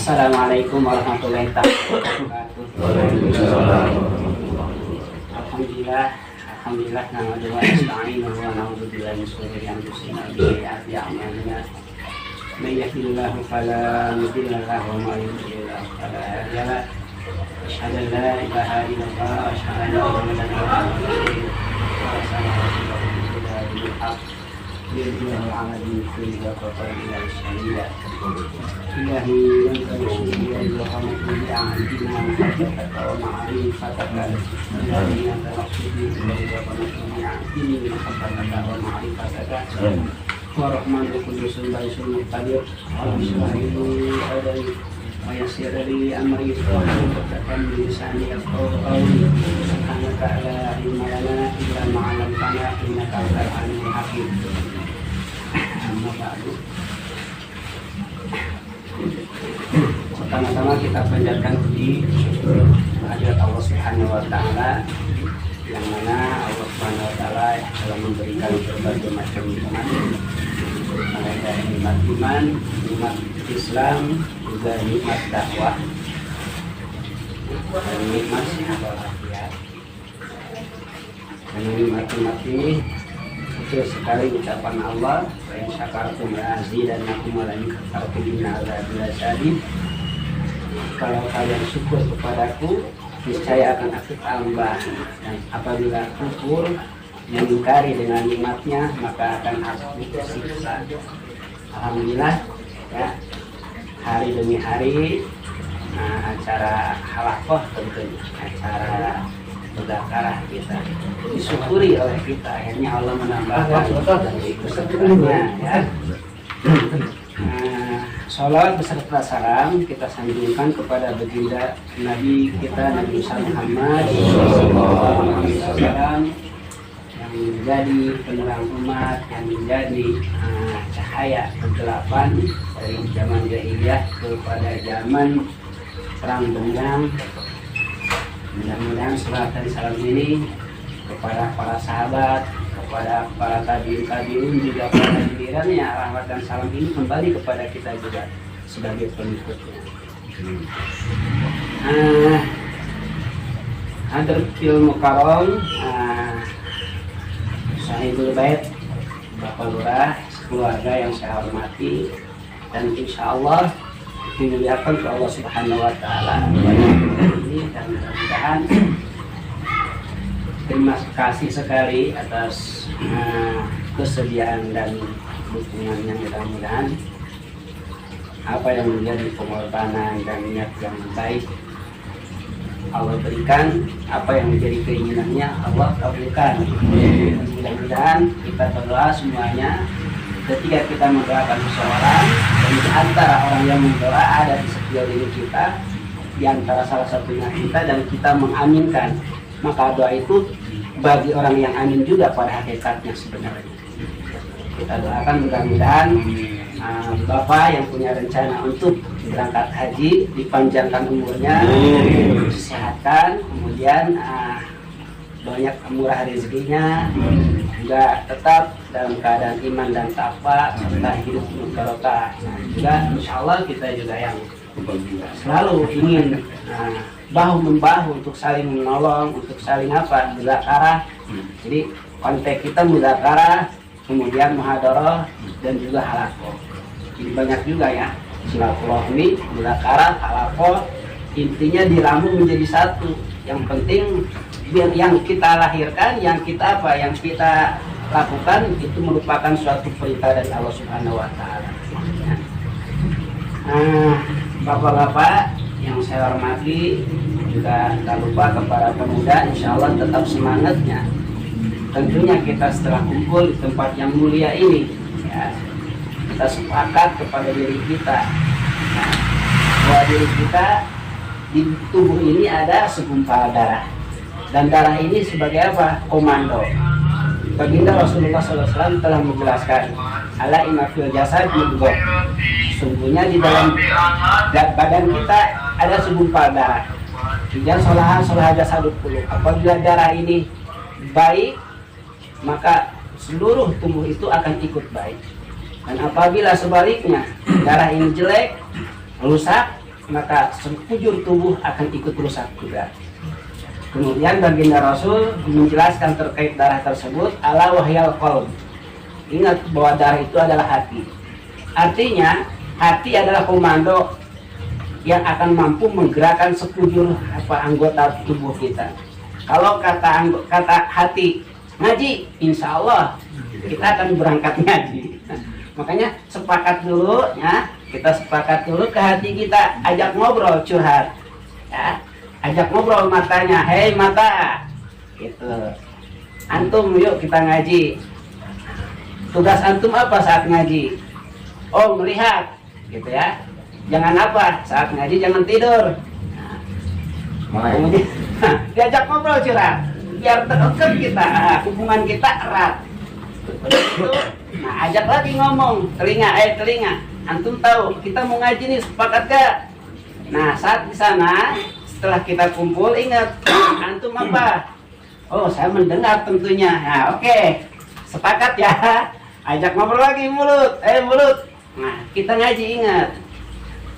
Assalamualaikum warahmatullahi wabarakatuh. Alhamdulillah, alhamdulillah, nahmaduhu wa nasta'inuhu wa na'udzu billahi min shururi anfusina wa sayyi'ati a'malina. May yahdihillahu fala mudilla lahu wa may yudlil fala hadiya lahu. Asyhadu an la ilaha illallah wa asyhadu anna Muhammadan rasulullah. Ilahi anta syukur wa hamdu li'ahdina wa ma'rifataka ilahi anta syukur wa hamdu wa ma'rifataka wa rahmatu kudusun baisul muqtadir wa bismillahirrahmanirrahim wa yassir li amri wa hlul lisani yafqahu qawli subhanaka la ilma lana illa ma 'allamtana innaka antal alimul hakim. Amma ba'du. Pertama-tama kita panjatkan puji kehadirat Allah Subhanahu wa taala, yang mana Allah Subhanahu wa taala telah memberikan berbagai macam nikmat, mulai dari nikmat iman, nikmat Islam, juga nikmat dakwah, dan nikmat sehat walafiat. Dan nikmat-nikmat ini betul sekali ucapan Allah, wa in syakartum la azidannakum wa la in kafartum inna adzabi lasyadid. Kalau kalian syukur kepadaku, niscaya akan aku tambah, dan apabila kufur mengingkari dengan nikmatnya, maka akan aku siksa. Alhamdulillah ya, hari demi hari acara halakoh, tentunya acara berdakarah kita disyukuri oleh kita, akhirnya Allah menambahkan dari kesyukurannya ya. Salat beserta salam kita sanjungkan kepada baginda Nabi kita, Nabi Muhammad SAW, yang menjadi penerang umat, yang menjadi cahaya kegelapan dari zaman jahiliyah kepada zaman perang benang. Mudah-mudahan salat dan salam ini kepada para sahabat, kepada para tabi'in, juga para gilirannya, rahmat dan salam ini kembali kepada kita juga sebagai pengikutnya. Hadratil Mukarram, Sahibul Bait, Bapak Lurah, keluarga yang saya hormati, dan insya Allah dimuliakan ke Allah Subhanahu wa taala ini, dan mudah-mudahan terima kasih sekali atas kesediaan dan dukungannya. Mudah-mudahan apa yang menjadi pengorbanan dan niat yang baik Allah berikan, apa yang menjadi keinginannya Allah kabulkan. Mudah-mudahan kita berdoa semuanya, ketika kita mendoakan seseorang, dan di antara orang yang mendoa ada di setiap diri kita, di antara salah satunya kita, dan kita mengaminkan, maka doa itu bagi orang yang amin juga pada hakikatnya sebenarnya. Kita doakan mudah-mudahan Bapak yang punya rencana untuk berangkat haji dipanjangkan umurnya, disehatkan, kemudian banyak murah rezekinya, juga tetap dalam keadaan iman dan takwa serta hidup barokah. Juga insya Allah kita juga yang selalu ingin bahu membahu untuk saling menolong, untuk saling muzakarah. Jadi konteks kita muzakarah, kemudian muhadarah, dan juga halakoh. Jadi banyak juga ya, silaturahmi, muzakarah, halakoh, intinya dirambung menjadi satu. Yang penting biar yang kita lahirkan, yang kita lakukan itu merupakan suatu perintah dari Allah Subhanahu wa taala. Bapak-bapak yang saya hormati, juga tak lupa kepada pemuda, insya Allah tetap semangatnya. Tentunya kita setelah kumpul di tempat yang mulia ini ya, kita sepakat kepada diri kita bahwa diri kita di tubuh ini ada segumpal darah, dan darah ini sebagai apa? Komando. Baginda Rasulullah SAW telah menjelaskan, ala inna fil jasad mudghah, sungguhnya di dalam badan kita ada segumpal darah. Dan solaha jasadul qulub, apabila darah ini baik, maka seluruh tubuh itu akan ikut baik. Dan apabila sebaliknya darah ini jelek, rusak, maka sekujur tubuh akan ikut rusak juga. Kemudian baginda Rasul menjelaskan terkait darah tersebut, ala wahyal qalb. Ingat bahwa darah itu adalah hati. Artinya hati adalah komando yang akan mampu menggerakkan sekujur anggota tubuh kita. Kalau kata hati ngaji, insya Allah kita akan berangkat ngaji. Makanya sepakat dulu ya, kita sepakat dulu ke hati kita, ajak ngobrol, curhat ya. Ajak ngobrol matanya, hei mata, gitu. Antum yuk kita ngaji. Tugas antum apa saat ngaji? Oh melihat, gitu ya. Jangan apa saat ngaji, jangan tidur. Kemudian diajak ngobrol curhat, biar terukur kita, hubungan kita erat. Nah ajak lagi ngomong, telinga. Antum tahu kita mau ngaji nih, sepakat gak? Nah saat di sana setelah kita kumpul, ingat antum apa? Oh saya mendengar tentunya. Nah oke, sepakat ya. Ajak ngobrol lagi mulut. Nah kita ngaji, ingat.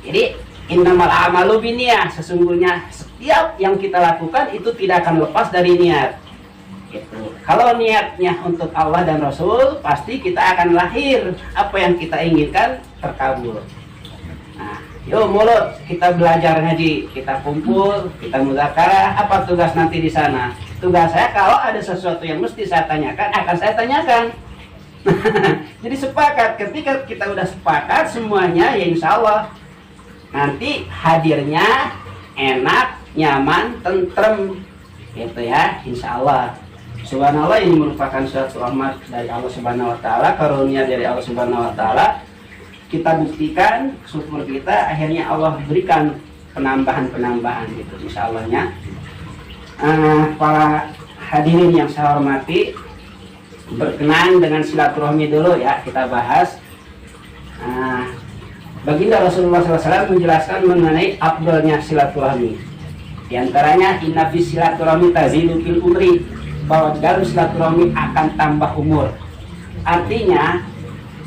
Jadi innamal a'malu binniyah, sesungguhnya setiap yang kita lakukan itu tidak akan lepas dari niat. Gitu. Kalau niatnya untuk Allah dan Rasul, pasti kita akan lahir apa yang kita inginkan terkabul. Nah, yuk mulut, kita belajar ngaji, kita kumpul, kita muzakarah. Apa tugas nanti di sana? Tugas saya kalau ada sesuatu yang mesti saya tanyakan, akan saya tanyakan. Jadi sepakat, ketika kita udah sepakat semuanya, ya insya Allah nanti hadirnya enak, nyaman, tentrem, gitu ya, insya Allah. Subhanallah, ini merupakan suatu rahmat dari Allah Subhanahu Wa Taala, karunia dari Allah Subhanahu Wa Taala. Kita buktikan syukur kita, akhirnya Allah berikan penambahan gitu insya Allahnya. Para hadirin yang saya hormati, berkenaan dengan silaturahmi dulu ya, kita bahas. Baginda Rasulullah SAW menjelaskan mengenai afdalnya silaturahmi. Di antaranya inna fi silaturahmi tazidu fil umri, bahwa dalam silaturahmi akan tambah umur. Artinya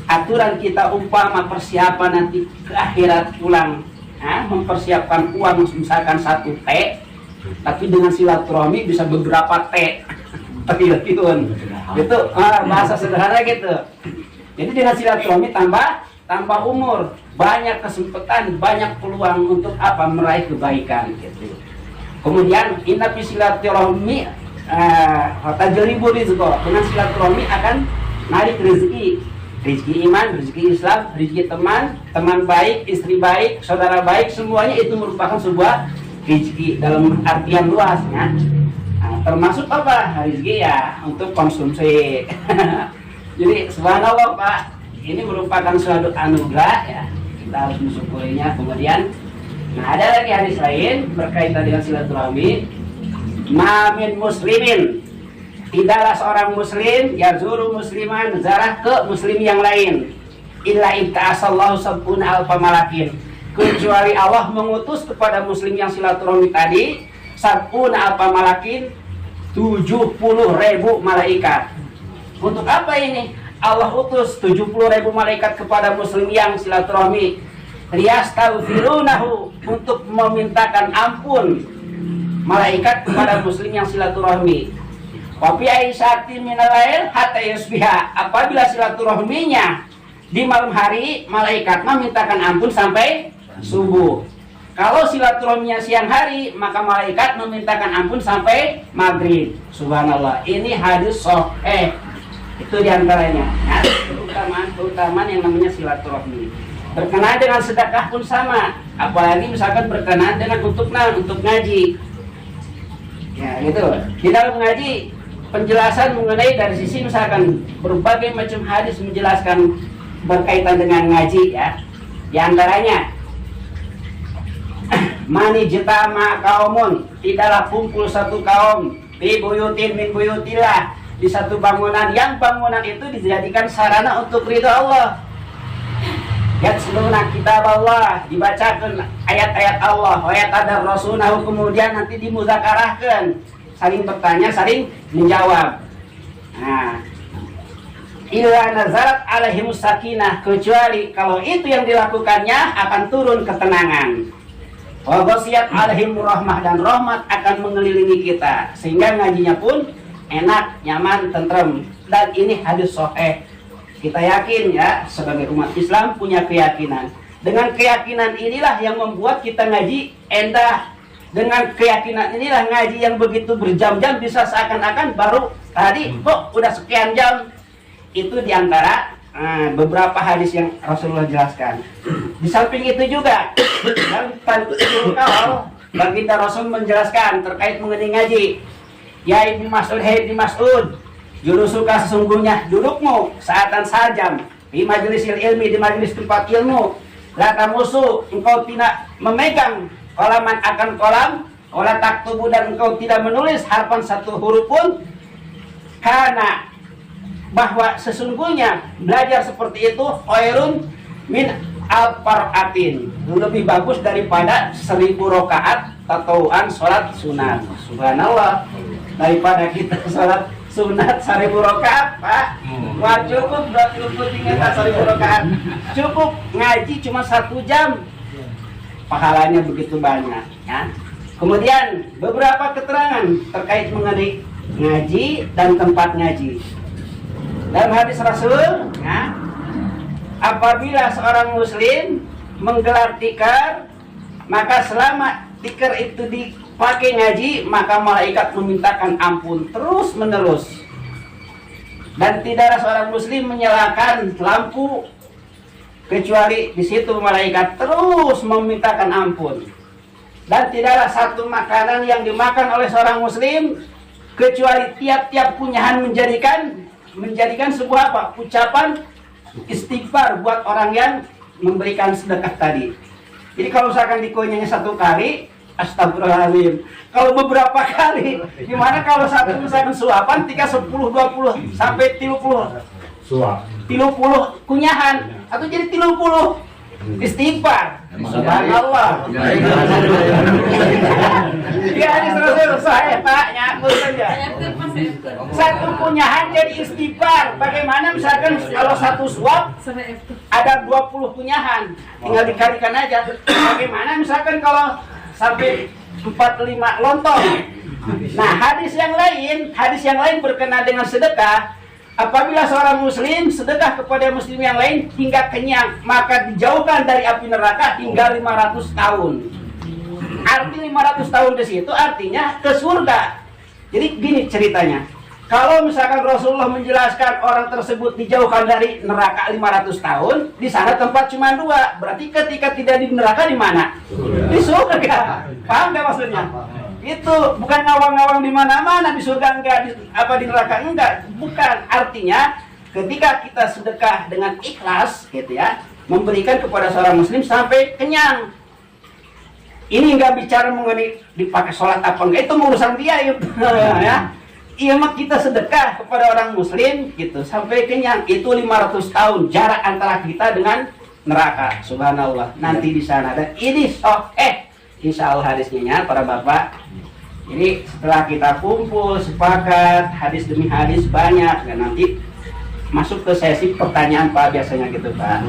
aturan kita umpama persiapan nanti ke akhirat pulang, mempersiapkan uang misalkan 1 T, tapi dengan silaturahmi bisa beberapa T. Itu bahasa sederhana gitu. Jadi dengan silaturahmi tambah umur, banyak kesempatan, banyak peluang untuk apa, meraih kebaikan gitu. Kemudian inna fi silaturahmi tajribu rizqo, dengan silaturahmi akan narik rezeki iman, rezeki Islam, rezeki teman baik, istri baik, saudara baik, semuanya itu merupakan sebuah rezeki dalam artian luasnya. Termasuk apa? Rezeki ya untuk konsumsi. Jadi subhanallah Pak, ini merupakan suatu anugerah ya, kita harus mensyukurinya. Kemudian ada lagi hadis lain berkaitan dengan silaturahmi. Mamin muslimin, tidaklah seorang muslim yazuru musliman, zarah ke muslim yang lain, illa ibta'asallahu sab'una alfa malakin, kecuali Allah mengutus kepada muslim yang silaturahmi tadi sab'una alfa malakin, 70.000 malaikat. Untuk apa ini? Allah utus 70.000 malaikat kepada muslim yang silaturahmi, liyastaghfirunahu, untuk memintakan ampun malaikat kepada muslim yang silaturahmi. Wa fi aisyati minal lail hatta yusbiha, apabila silaturahminya di malam hari, malaikat memintakan ampun sampai subuh. Kalau silaturahminya siang hari, maka malaikat memintakan ampun sampai maghrib. Subhanallah, ini hadis sahih. Itu diantaranya keutamaan yang namanya silaturahmi. Berkenaan dengan sedekah pun sama, apalagi misalkan berkenaan dengan untuk ngaji. Ya gitu. Di dalam ngaji penjelasan mengenai dari sisi misalkan berbagai macam hadis menjelaskan berkaitan dengan ngaji ya. Di antaranya mani jitama kaumun, tidaklah kumpul satu kaum fi buyutin min buyutillah, di satu bangunan yang bangunan itu dijadikan sarana untuk ridha Allah. Yatluna kitab Allah, dibacakan ayat-ayat Allah, ayat ada Rasulullah, kemudian nanti dimuzakarahkan, saling bertanya, saling menjawab. Nah, illa nazarat alaihimus sakinah, kecuali kalau itu yang dilakukannya akan turun ketenangan. Wa ghasyiyat alaihim rahmah, dan rahmat akan mengelilingi kita sehingga ngajinya pun enak, nyaman, tentrem. Dan ini hadis sahih. Kita yakin ya, sebagai umat Islam punya keyakinan. Dengan keyakinan inilah yang membuat kita ngaji endah. Dengan keyakinan inilah ngaji yang begitu berjam-jam bisa seakan-akan baru tadi kok udah sekian jam. Itu diantara beberapa hadis yang Rasulullah jelaskan. Di samping itu juga dalam Tanbihul Qaul, baginda Rasul menjelaskan terkait mengenai ngaji. Ya Ibnu Mas'ud, hai Ibnu Mas'ud, julusuka sesungguhnya dudukmu saatan sajam di majlisil ilmi, di majlis tempat ilmu. La tamusu, engkau tidak memegang kolaman akan kolam, wala taktubu, dan engkau tidak menulis harfan satu huruf pun, karena bahwa sesungguhnya belajar seperti itu khairun min alfar'atin, lebih bagus daripada 1000 rakaat tatawuan sholat sunat. Subhanallah, daripada kita sholat sunat 1000 rakaat, Pak. Wah, cukup 1000 rakaat. Cukup ngaji cuma 1 jam. Pahalanya begitu banyak, ya. Kemudian beberapa keterangan terkait mengenai ngaji dan tempat ngaji. Dalam hadis Rasul, ya, apabila seorang muslim menggelar tikar, maka selama tikar itu dipakai ngaji, maka malaikat memintakan ampun terus menerus. Dan tidak ada seorang muslim menyalakan lampu kecuali di situ malaikat terus memintakan ampun. Dan tidaklah satu makanan yang dimakan oleh seorang muslim kecuali tiap-tiap kunyahan menjadikan sebuah apa? Ucapan istighfar buat orang yang memberikan sedekah tadi. Jadi kalau misalkan dikunyahnya 1 kali, astagfirullahaladzim. Kalau beberapa kali, gimana kalau satu misalkan suapan 3, 10, 20 sampai 30 kunyahan, atau jadi 30 istighfar. Subhanallah. Ya, ini selesai Pak, nyakut saja. 1 kunyahan jadi istighfar. Bagaimana misalkan kalau 1 suap ada 20 kunyahan, tinggal dikalikan aja. Bagaimana misalkan kalau sampai 4-5 lontong. Nah, hadis yang lain berkenaan dengan sedekah. Apabila seorang muslim sedekah kepada muslim yang lain hingga kenyang, maka dijauhkan dari api neraka hingga 500 tahun. Arti 500 tahun di situ artinya ke surga. Jadi gini ceritanya. Kalau misalkan Rasulullah menjelaskan orang tersebut dijauhkan dari neraka 500 tahun, di sana tempat cuma 2. Berarti ketika tidak di neraka di mana? Di surga. Paham nggak maksudnya? Itu bukan ngawang-ngawang di mana-mana, di surga enggak, di neraka enggak. Bukan, artinya ketika kita sedekah dengan ikhlas gitu ya, memberikan kepada seorang muslim sampai kenyang. Ini enggak bicara mengenai dipakai sholat apa enggak, itu urusan dia ya. Iya, mah kita sedekah kepada orang muslim gitu sampai kenyang, itu 500 tahun jarak antara kita dengan neraka. Subhanallah. Nanti di sana ada ini insya Allah hadisnya para bapak. Jadi setelah kita kumpul sepakat hadis demi hadis banyak, dan nanti masuk ke sesi pertanyaan Pak biasanya gitu Pak.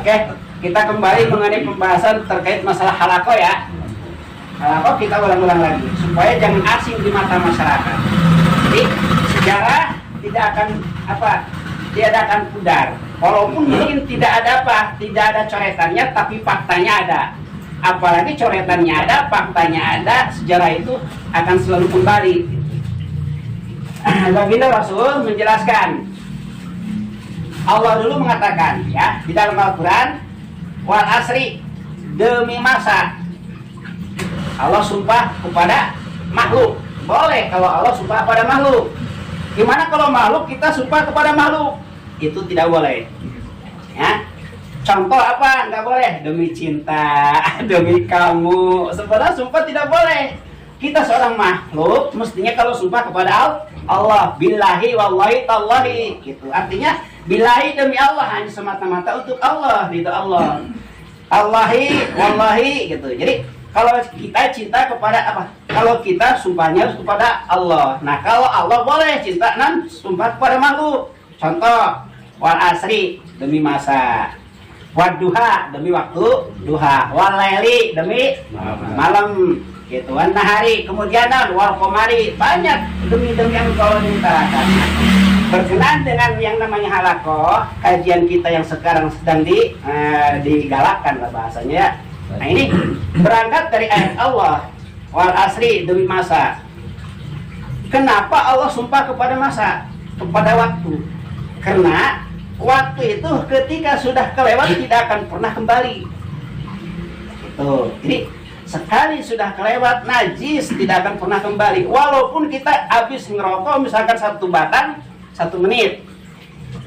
Oke, kita kembali mengenai pembahasan terkait masalah halaqah ya. Halaqah kita ulang-ulang lagi supaya jangan asing di mata masyarakat. Jadi sejarah tidak akan pudar. Walaupun mungkin tidak ada coretannya, tapi faktanya ada. Apalagi coretannya ada, faktanya ada, sejarah itu akan selalu kembali. Baginda Rasul menjelaskan, Allah dulu mengatakan ya di dalam Al-Quran, wal asri, demi masa. Allah sumpah kepada makhluk. Boleh kalau Allah sumpah kepada makhluk. Gimana kalau makhluk kita sumpah kepada makhluk? Itu tidak boleh. Ya. Contoh apa? Nggak boleh. Demi cinta, demi kamu. Sebenarnya sumpah tidak boleh. Kita seorang makhluk, mestinya kalau sumpah kepada Allah, billahi wallahi tallahi, gitu. Artinya billahi demi Allah, hanya semata-mata untuk Allah, gitu Allah. Allahi wallahi, gitu. Jadi kalau kita cinta kepada apa? Kalau kita sumpahnya harus kepada Allah. Nah, kalau Allah boleh cinta sumpah kepada makhluk. Contoh, wal asri, demi masa. Waduha demi waktu duha, walaili demi malam gitu, wan nahari kemudian wal qamari banyak demi yang kau utarakan. Berkenaan dengan yang namanya halakoh, kajian kita yang sekarang sedang digalakkan lah bahasanya ya. Nah ini berangkat dari ayat Allah wal asri demi masa. Kenapa Allah sumpah kepada masa, kepada waktu? Karena waktu itu ketika sudah kelewat tidak akan pernah kembali. Itu. Jadi sekali sudah kelewat najis tidak akan pernah kembali. Walaupun kita habis ngerokok misalkan 1 batang 1 menit.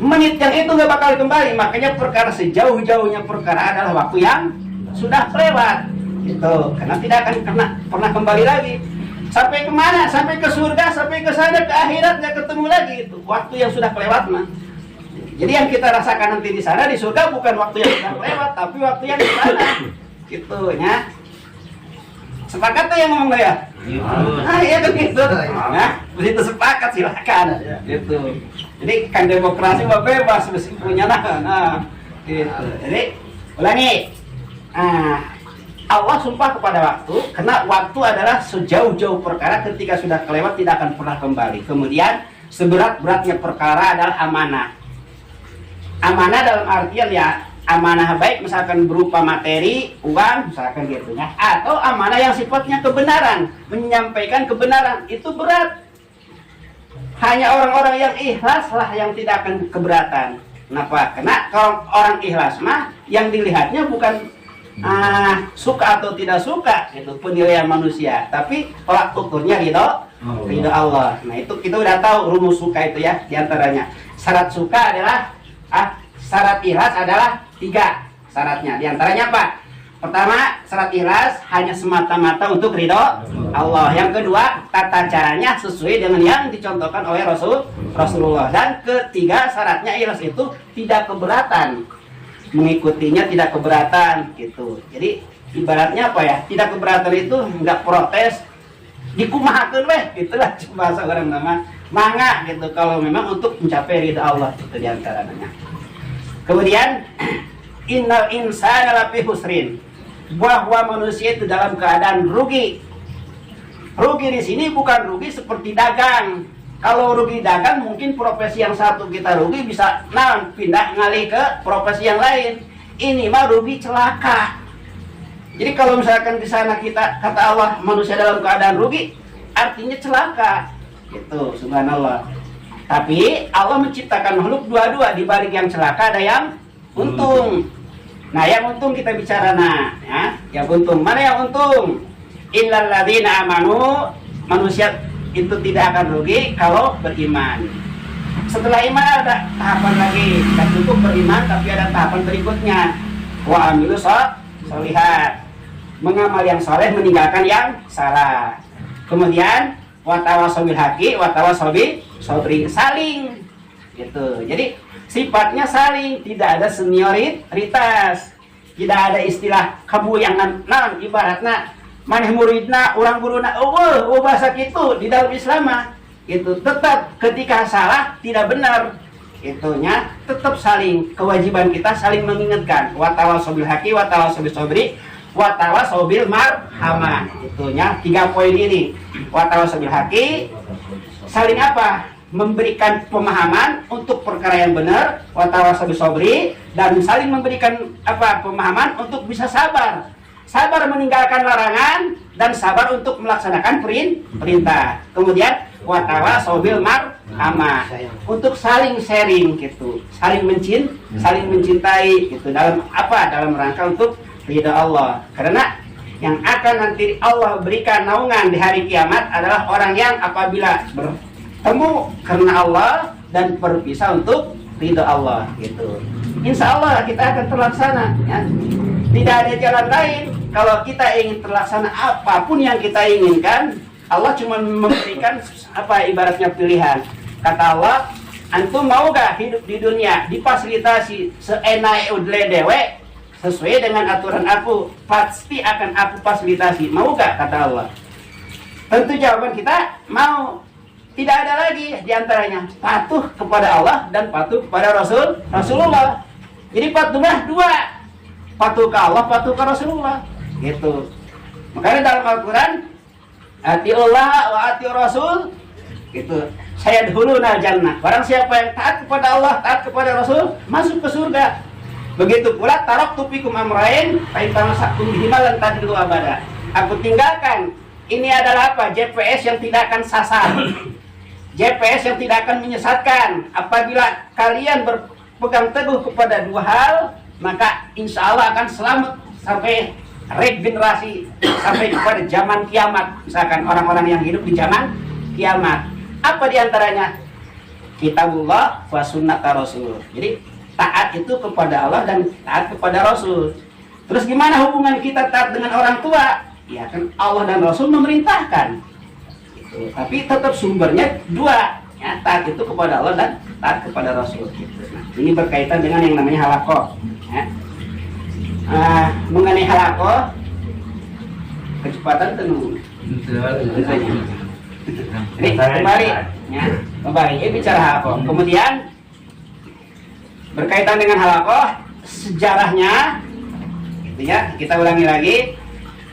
Menit yang itu nggak bakal kembali. Makanya perkara sejauh-jauhnya perkara adalah waktu yang sudah kelewat. Itu. Karena tidak akan pernah kembali lagi. Sampai kemana? Sampai ke surga, sampai ke sana, ke akhirat nggak ketemu lagi itu. Waktu yang sudah kelewat mah. Jadi yang kita rasakan nanti di sana di surga bukan waktu yang sudah lewat, tapi waktu yang di sana. Gitu ya. Sepakat tuh yang ngomong ya? Ah iya kan gitu. Nah, begitu sepakat silakan. Gitu. Jadi kan demokrasi mah bebas mesti punya nah. Gitu. Jadi ulangi. Allah sumpah kepada waktu karena waktu adalah sejauh-jauh perkara ketika sudah kelewat tidak akan pernah kembali. Kemudian seberat-beratnya perkara adalah amanah. Amanah dalam artian ya amanah baik misalkan berupa materi, uang misalkan gitu ya, atau amanah yang sifatnya kebenaran, menyampaikan kebenaran itu berat. Hanya orang-orang yang ikhlas lah yang tidak akan keberatan. Kenapa? Karena kalau orang ikhlas mah yang dilihatnya bukan suka atau tidak suka itu penilaian manusia, tapi tolak ukurnya ridho Allah. Nah itu kita udah tahu rumus suka itu ya, diantaranya syarat suka adalah syarat ikhlas adalah 3 syaratnya. Diantaranya apa? Pertama, syarat ikhlas hanya semata-mata untuk ridho Allah. Yang kedua, tata caranya sesuai dengan yang dicontohkan oleh Rasulullah. Dan ketiga, syaratnya ikhlas itu tidak keberatan, mengikutinya tidak keberatan gitu. Jadi ibaratnya apa ya? Tidak keberatan itu nggak protes, dikumahakeun weh, gitulah bahasa orang nama mangga gitu kalau memang untuk mencapai ridha Allah itu diantaranya. Kemudian innal insana lafi husrin, bahwa manusia itu dalam keadaan rugi. Rugi di sini bukan rugi seperti dagang. Kalau rugi dagang mungkin profesi yang satu kita rugi bisa pindah ngalih ke profesi yang lain. Ini mah rugi celaka. Jadi kalau misalkan di sana kita kata Allah manusia dalam keadaan rugi, artinya celaka. Gitu, subhanallah. Tapi Allah menciptakan makhluk dua-dua, di balik yang celaka ada yang untung. Nah, yang untung kita bicara ya, yang untung. Mana yang untung? Illal ladzina amanu, manusia itu tidak akan rugi kalau beriman. Setelah iman ada tahapan lagi, tidak cukup beriman tapi ada tahapan berikutnya. Wa amilu sholihat, mengamal yang soleh, meninggalkan yang salah. Kemudian watawasaw bil haqi watawasaw bis sabri, saling gitu. Jadi sifatnya saling, tidak ada senioritas, tidak ada istilah kamu yang ibaratnya maneh muridna orang guruna bahasa gitu di dalam Islam itu tetap ketika salah tidak benar itunya tetap saling, kewajiban kita saling mengingatkan. Watawasaw bil haqi watawasaw bis sabri watawasaw bil marhamah, itunya 3 poin ini. Watawasaw bil haqi, saling apa? Memberikan pemahaman untuk perkara yang benar. Watawasaw bis sabri, dan saling memberikan apa? Pemahaman untuk bisa sabar. Sabar meninggalkan larangan dan sabar untuk melaksanakan perintah. Kemudian watawasaw bil marhamah, untuk saling sharing gitu, saling mencintai gitu, dalam apa? Dalam rangka untuk ridha Allah. Karena yang akan nanti Allah berikan naungan di hari kiamat adalah orang yang apabila bertemu karena Allah dan berpisah untuk ridha Allah gitu. Insya Allah kita akan terlaksana ya. Tidak ada jalan lain. Kalau kita ingin terlaksana apapun yang kita inginkan, Allah cuma memberikan apa ibaratnya pilihan. Kata Allah, antum mau gak hidup di dunia difasilitasi seenak udle dewe sesuai dengan aturan aku, pasti akan aku fasilitasi. Mau gak? Kata Allah. Tentu jawaban kita mau. Tidak ada lagi diantaranya patuh kepada Allah dan patuh kepada Rasulullah. Jadi patuhlah 2. patuh ke Allah, patuh ke Rasulullah. Gitu. Makanya dalam Al-Quran, atiullah wa ati Rasul, gitu. Saya dulu jannah. Barang siapa yang taat kepada Allah, taat kepada Rasul, masuk ke surga. Begitu pula taraktu fikum amrain, fa in tamassaktum bihima lan tadillu abada. Aku tinggalkan. Ini adalah apa? GPS yang tidak akan sasar. GPS yang tidak akan menyesatkan. Apabila kalian berpegang teguh kepada dua hal, maka insya Allah akan selamat sampai regenerasi, sampai kepada zaman kiamat. Misalkan orang-orang yang hidup di zaman kiamat. Apa diantaranya? Kitabullah wa sunnata Rasul. Jadi taat itu kepada Allah dan taat kepada Rasul. Terus gimana hubungan kita taat dengan orang tua? Ya kan Allah dan Rasul memerintahkan. Gitu. Tapi tetap sumbernya dua. Ya, taat itu kepada Allah dan taat kepada Rasul. Gitu. Nah, ini berkaitan dengan yang namanya halakoh. Ya. Mengenai halakoh, kecepatan tentu. Ini kembali, ya, kembali. Ini bicara halakoh. Kemudian berkaitan dengan halakoh, sejarahnya, gitu ya, kita ulangi lagi.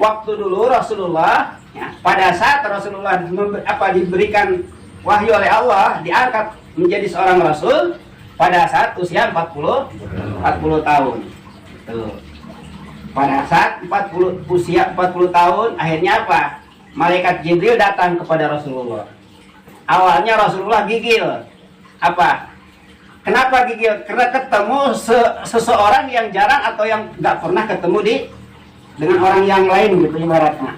Waktu dulu Rasulullah, ya, pada saat Rasulullah diberikan wahyu oleh Allah, diangkat menjadi seorang Rasul pada saat usia 40 tahun. Tuh. Pada saat usia 40 tahun, akhirnya apa? Malaikat Jibril datang kepada Rasulullah. Awalnya Rasulullah gigil. Apa? Kenapa gigil? Karena ketemu seseorang yang jarang atau yang nggak pernah ketemu dengan orang yang lain gitu ibaratnya.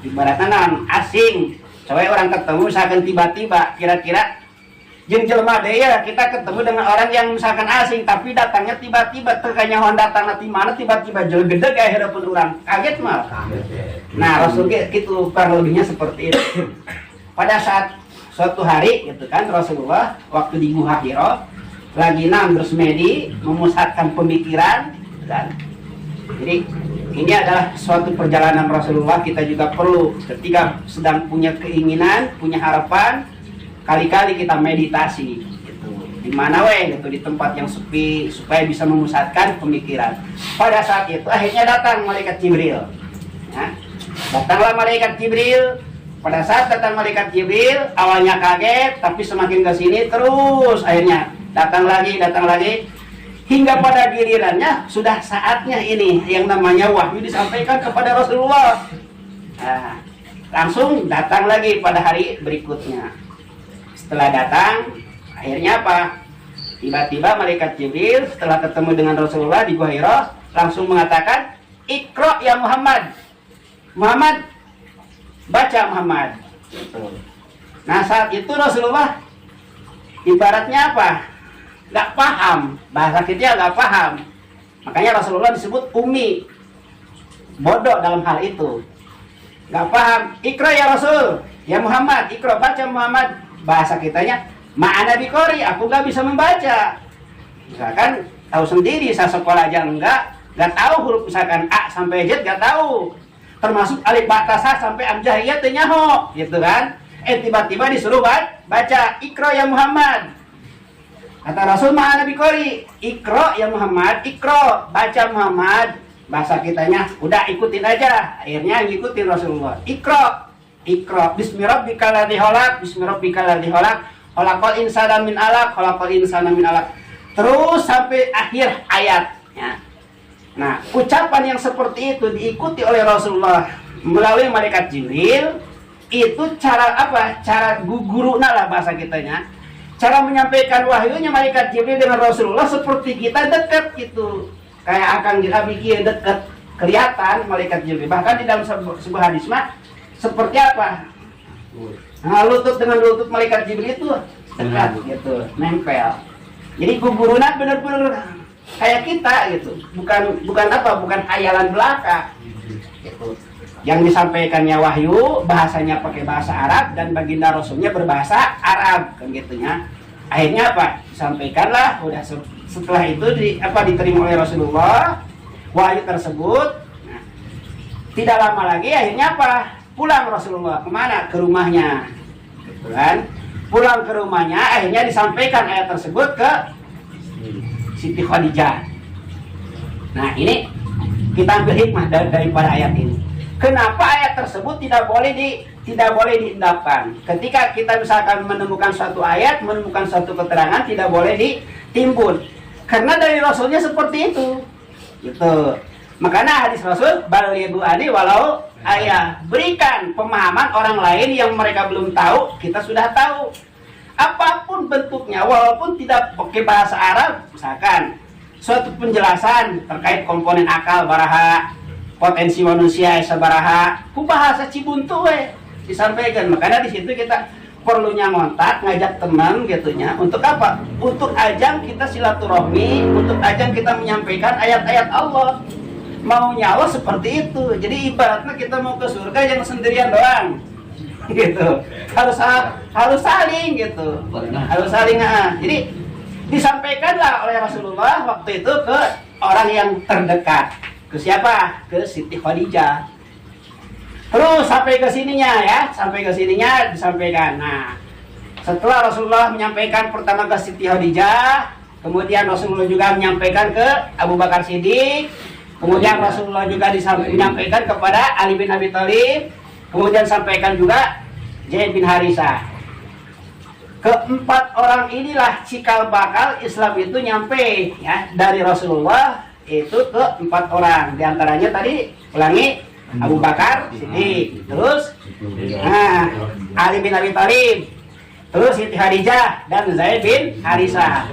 Ibaratnya asing. Soalnya orang ketemu misalkan tiba-tiba kira-kira jeung jelema deui ya kita ketemu dengan orang yang misalkan asing tapi datangnya tiba-tiba teu kanyahoan datangna ti mana tiba-tiba jeung gedeg akhirnya pun urang kaget mah. Nah, Rasul gitu kurang lebihnya seperti itu. Pada saat suatu hari gitu kan Rasulullah waktu di Gua Hira lagi bersmedi memusatkan pemikiran dan jadi ini adalah suatu perjalanan Rasulullah. Kita juga perlu ketika sedang punya keinginan, punya harapan, kali-kali kita meditasi gitu. Di mana gitu, di tempat yang sepi supaya bisa memusatkan pemikiran. Pada saat itu akhirnya datang malaikat Jibril. Ya. Datanglah malaikat Jibril. Pada saat datang malaikat Jibril, awalnya kaget, tapi semakin ke sini terus akhirnya datang lagi hingga pada gilirannya sudah saatnya ini yang namanya wahyu disampaikan kepada Rasulullah. Nah, langsung datang lagi pada hari berikutnya. Setelah datang, akhirnya apa? Tiba-tiba malaikat Jibril setelah ketemu dengan Rasulullah di Gua Hira langsung mengatakan, "Iqra ya Muhammad." Muhammad, baca Muhammad. Nah, saat itu Rasulullah ibaratnya apa? Gak paham, bahasa kita gak paham. Makanya Rasulullah disebut ummi, bodoh dalam hal itu. Gak paham, Iqra ya Rasul, ya Muhammad, Iqra, baca Muhammad. Bahasa kitanya, ma'ana biqori, aku gak bisa membaca. Misalkan, tahu sendiri, saya sekolah aja gak tahu huruf misalkan A sampai Z gak tahu. Termasuk alif ba ta sa sampai amjahiyah teu nyaho, gitu kan. Tiba-tiba disuruh baca, Iqra ya Muhammad. Kata Rasul ma'ana biqori, Iqra ya Muhammad, Iqra, baca Muhammad. Bahasa kitanya, udah ikutin aja. Akhirnya ngikutin Rasulullah. Iqra, Iqra, bismi rabbikal ladzi khalaq, bismi rabbikal ladzi khalaq, khalaqal insana min 'alaq, khalaqal insana min 'alaq. Terus sampai akhir ayatnya. Nah, ucapan yang seperti itu diikuti oleh Rasulullah melalui malaikat Jibril. Itu cara apa? Cara guruna lah bahasa kitanya. Cara menyampaikan wahyunya malaikat Jibril dengan Rasulullah seperti kita dekat gitu. Kayak akan kita bikin dekat, kelihatan malaikat Jibril. Bahkan di dalam sebuah hadis mah seperti apa? Nah, lutut dengan lutut malaikat Jibril itu dekat gitu, nempel. Jadi guruna benar-benar kayak kita gitu. Bukan apa? Bukan hayalan belaka. Gitu. Yang disampaikannya wahyu, bahasanya pakai bahasa Arab dan baginda Rasulnya berbahasa Arab kan gitunya. Akhirnya apa? Disampaikanlah udah setelah itu diterima oleh Rasulullah wahyu tersebut. Nah, tidak lama lagi akhirnya apa? Pulang Rasulullah kemana? Ke rumahnya. Gitu kan? Pulang ke rumahnya akhirnya disampaikan ayat tersebut ke Siti Khadijah. Nah, ini Kita ambil hikmah daripada ayat ini. Kenapa ayat tersebut tidak boleh diendapkan? Ketika kita misalkan menemukan suatu ayat, menemukan suatu keterangan, tidak boleh ditimbun. Karena dari Rasulnya seperti itu. Gitu. Makanya hadis Rasul, balighu ani walau ayat, berikan pemahaman orang lain yang mereka belum tahu, kita sudah tahu. Apapun bentuknya, walaupun tidak pakai bahasa Arab, misalkan suatu penjelasan terkait komponen akal baraha, potensi manusia sabaraha, ku bahasa Cibuntu disampaikan. Makanya di situ kita perlunya ngontak, ngajak teman gitunya. Untuk apa? Untuk ajang kita silaturahmi, untuk ajang kita menyampaikan ayat-ayat Allah. Maunya Allah seperti itu. Jadi ibaratnya kita mau ke surga yang sendirian doang. Gitu. Harus saling gitu. Harus saling. Jadi disampaikanlah oleh Rasulullah waktu itu ke orang yang terdekat. Ke siapa? Ke Siti Khadijah. Terus sampai ke sininya ya, sampai ke sininya disampaikan. Nah, setelah Rasulullah menyampaikan pertama ke Siti Khadijah, kemudian Rasulullah juga menyampaikan ke Abu Bakar Siddiq, kemudian Rasulullah juga menyampaikan kepada Ali bin Abi Thalib, kemudian sampaikan juga Zaid bin Harisah. Keempat orang inilah cikal bakal Islam itu nyampe ya dari Rasulullah itu ke empat orang. Di antaranya tadi ulangi Abu Bakar Siddiq, terus Ali bin Abi Thalib, terus Siti Khadijah dan Zaid bin Harisah.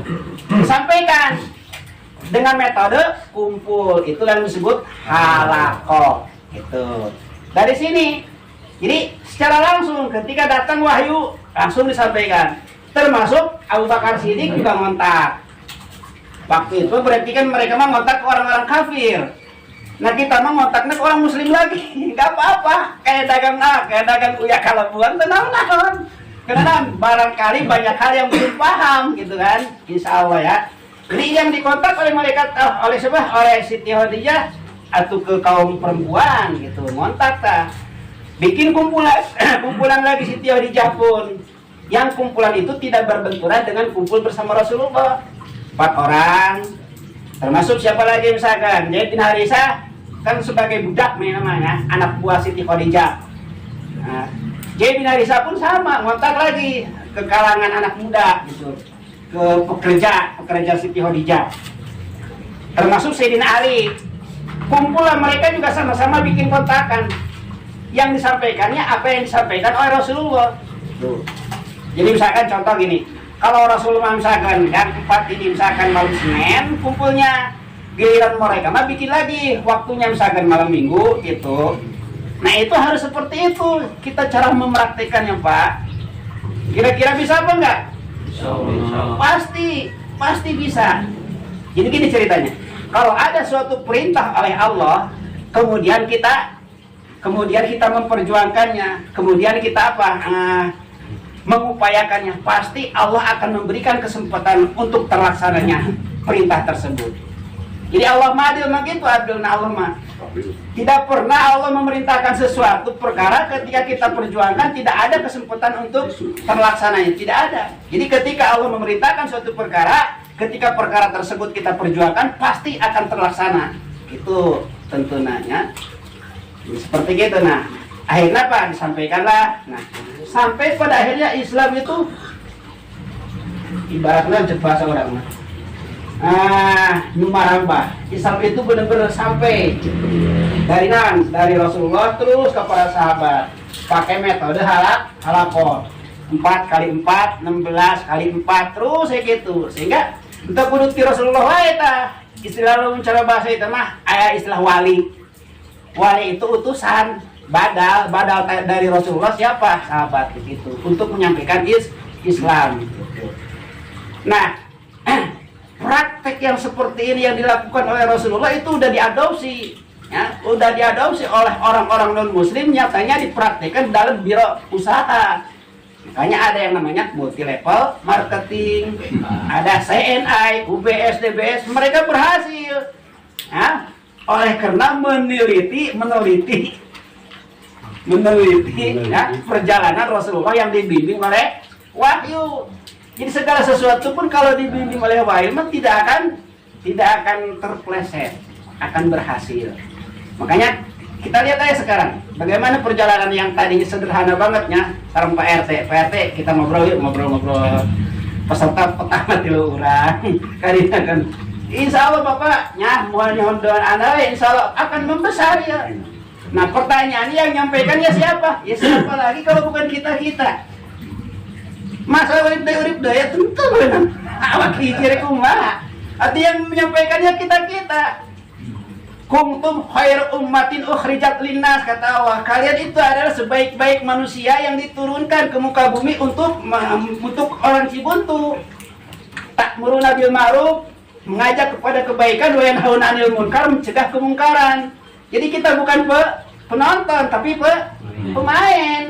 Disampaikan dengan metode kumpul, itu yang disebut halaqah. Gitu. Dari sini, jadi secara langsung ketika datang wahyu langsung disampaikan. Termasuk Abu Bakar Siddiq juga ngontak. Waktu itu berarti kan mereka mah ngontak ke orang-orang kafir. Nah kita mah ngontaknya ke orang muslim lagi. Gak apa-apa. Kayak dagang uya kalabuan tenang-tenang. Karena barangkali banyak hal yang belum paham gitu kan. Insya Allah ya. Jadi yang dikontak oleh malaikat oleh Siti Khadijah atau ke kaum perempuan gitu. Ngontak ta. Bikin kumpulan lagi Siti Khadijah pun. Yang kumpulan itu tidak berbenturan dengan kumpul bersama Rasulullah. 4 orang, termasuk siapa lagi misalkan Zaid bin Harisah kan sebagai budak namanya, anak buah Siti Khadijah. Nah, Zaid bin Harisah pun sama, ngontak lagi ke kalangan anak muda gitu, ke pekerja Siti Khadijah. Termasuk Sayyidina Ali. Kumpulan mereka juga sama-sama bikin kontakan. Yang disampaikannya apa yang disampaikan oleh Rasulullah. Tuh. Jadi misalkan contoh gini, kalau Rasulullah misalkan yang 4 ini misalkan malam Senin kumpulnya, giliran mereka mah bikin lagi waktunya misalkan malam Minggu gitu. Nah itu harus seperti itu kita cara mempraktekannya Pak. Kira-kira bisa apa enggak? Pasti bisa. Jadi gini ceritanya, kalau ada suatu perintah oleh Allah, kemudian kita memperjuangkannya, kemudian kita mengupayakannya, pasti Allah akan memberikan kesempatan untuk terlaksananya perintah tersebut. Jadi Allah adil begitu, adilna Allah mah. Tidak pernah Allah memerintahkan sesuatu perkara ketika kita perjuangkan tidak ada kesempatan untuk terlaksananya, tidak ada. Jadi ketika Allah memerintahkan suatu perkara, ketika perkara tersebut kita perjuangkan pasti akan terlaksana. Itu tentunya. Seperti gitu. Nah, akhirnya Pak disampaikanlah. Nah, sampai pada akhirnya Islam itu ibaratnya bahasa orang mah. Numarambah. Islam itu benar-benar sampai dari Rasulullah terus kepada sahabat. Pakai metode halaqah. 4 kali 4, 16 kali 4 terus kayak gitu. Sehingga untuk kuduti Rasulullah istilah lu mencara bahasa itu mah istilah wali. Wali itu utusan. Badal dari Rasulullah siapa? Sahabat itu untuk menyampaikan Islam. Nah, praktek yang seperti ini yang dilakukan oleh Rasulullah itu udah diadopsi, ya, udah diadopsi oleh orang-orang non Muslim, nyatanya dipraktekkan dalam biro usaha. Makanya ada yang namanya multi level marketing, ada CNI, UBS, DBS, mereka berhasil, ya, oleh karena meneliti ya, perjalanan Rasulullah yang dibimbing oleh wahyu. Jadi segala sesuatu pun kalau dibimbing oleh wahyu tidak akan terpleset, akan berhasil. Makanya kita lihat aja sekarang bagaimana perjalanan yang tadinya sederhana bangetnya. Sekarang Pak RT kita ngobrol yuk, ngobrol peserta pertama 3 orang karena kan insya Allah bapaknya mohon doa anda insya Allah akan membesar ya. Nah pertanyaan yang nyampaikan ya siapa? Ya siapa lagi kalau bukan kita. Masa urip daya tentu benar. Awak hijri kumaha. Arti yang menyampaikannya kita. Kuntum khair ummatin ukhrijat linnas, kata Allah. Kalian itu adalah sebaik-baik manusia yang diturunkan ke muka bumi untuk orang Cibuntu. Ta'muruna bil ma'ruf, mengajak kepada kebaikan, wa yanhauna 'anil munkar, mencegah kemungkaran. Jadi kita bukan penonton tapi pemain.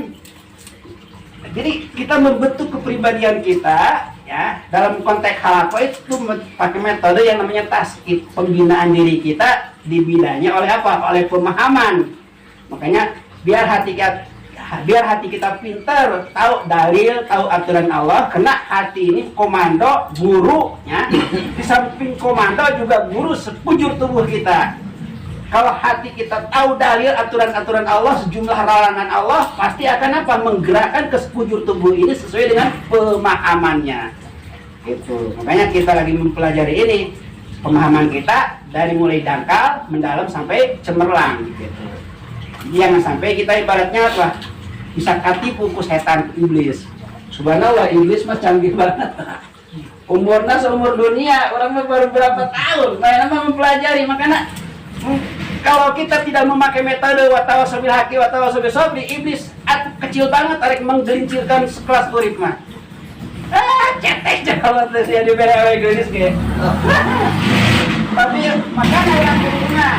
Jadi kita membentuk kepribadian kita ya dalam konteks halaqah itu pakai metode yang namanya tasqif, pembinaan diri kita dibinanya oleh apa? Oleh pemahaman. Makanya biar hati kita pintar, tahu dalil, tahu aturan Allah, karena hati ini komando guru ya. Di samping komando juga guru sekujur tubuh kita. Kalau hati kita tahu dalil aturan-aturan Allah, sejumlah larangan Allah, pasti akan apa? Menggerakkan ke sekujur tubuh ini sesuai dengan pemahamannya. Gitu. Makanya kita lagi mempelajari ini, pemahaman kita dari mulai dangkal, mendalam sampai cemerlang. Gitu. Jangan sampai kita ibaratnya apa? Bisa katipu ku setan iblis. Subhanallah, iblis mah canggih banget. Umurnya seumur dunia, orang baru berapa tahun, mereka mempelajari. Makanya kalau kita tidak memakai metode watawasau bil haqi watawasau bis sabri, iblis kecil banget tarik menggelincirkan sekelas urip mah. Cetek kalau terus ya diberi oleh Inggris kayak. Tapi makanya yang kedua,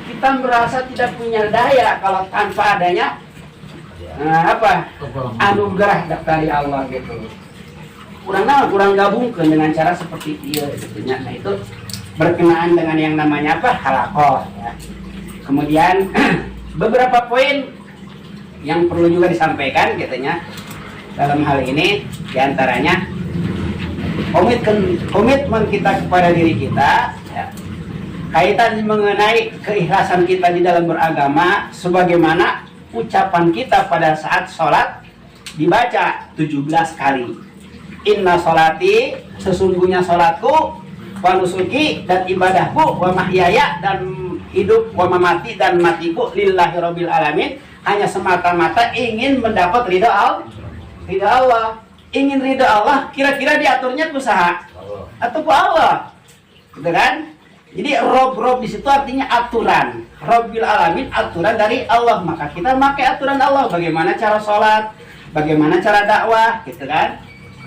kita merasa tidak punya daya kalau tanpa adanya anugerah dari Allah gitu. Kurang gabungkan dengan cara seperti dia gitu. Nah itu berkenaan dengan yang namanya apa? Halaqah ya. Kemudian beberapa poin yang perlu juga disampaikan katanya dalam hal ini, diantaranya komitmen kita kepada diri kita ya. Kaitan mengenai keikhlasan kita di dalam beragama, sebagaimana ucapan kita pada saat sholat dibaca 17 kali. Inna sholati, sesungguhnya sholatku, wa nusuki, dan ibadahku, wa mahyaya, dan hidup, wa mamati, dan matiku lillahi rabbil alamin, hanya semata-mata ingin mendapat ridha Allah. Ingin ridha Allah, kira-kira diaturnya ku saha atau ku Allah, gitu kan? Jadi rob di situ artinya aturan, rabbil alamin, aturan dari Allah. Maka kita pakai aturan Allah, bagaimana cara sholat, bagaimana cara dakwah, gitu kan?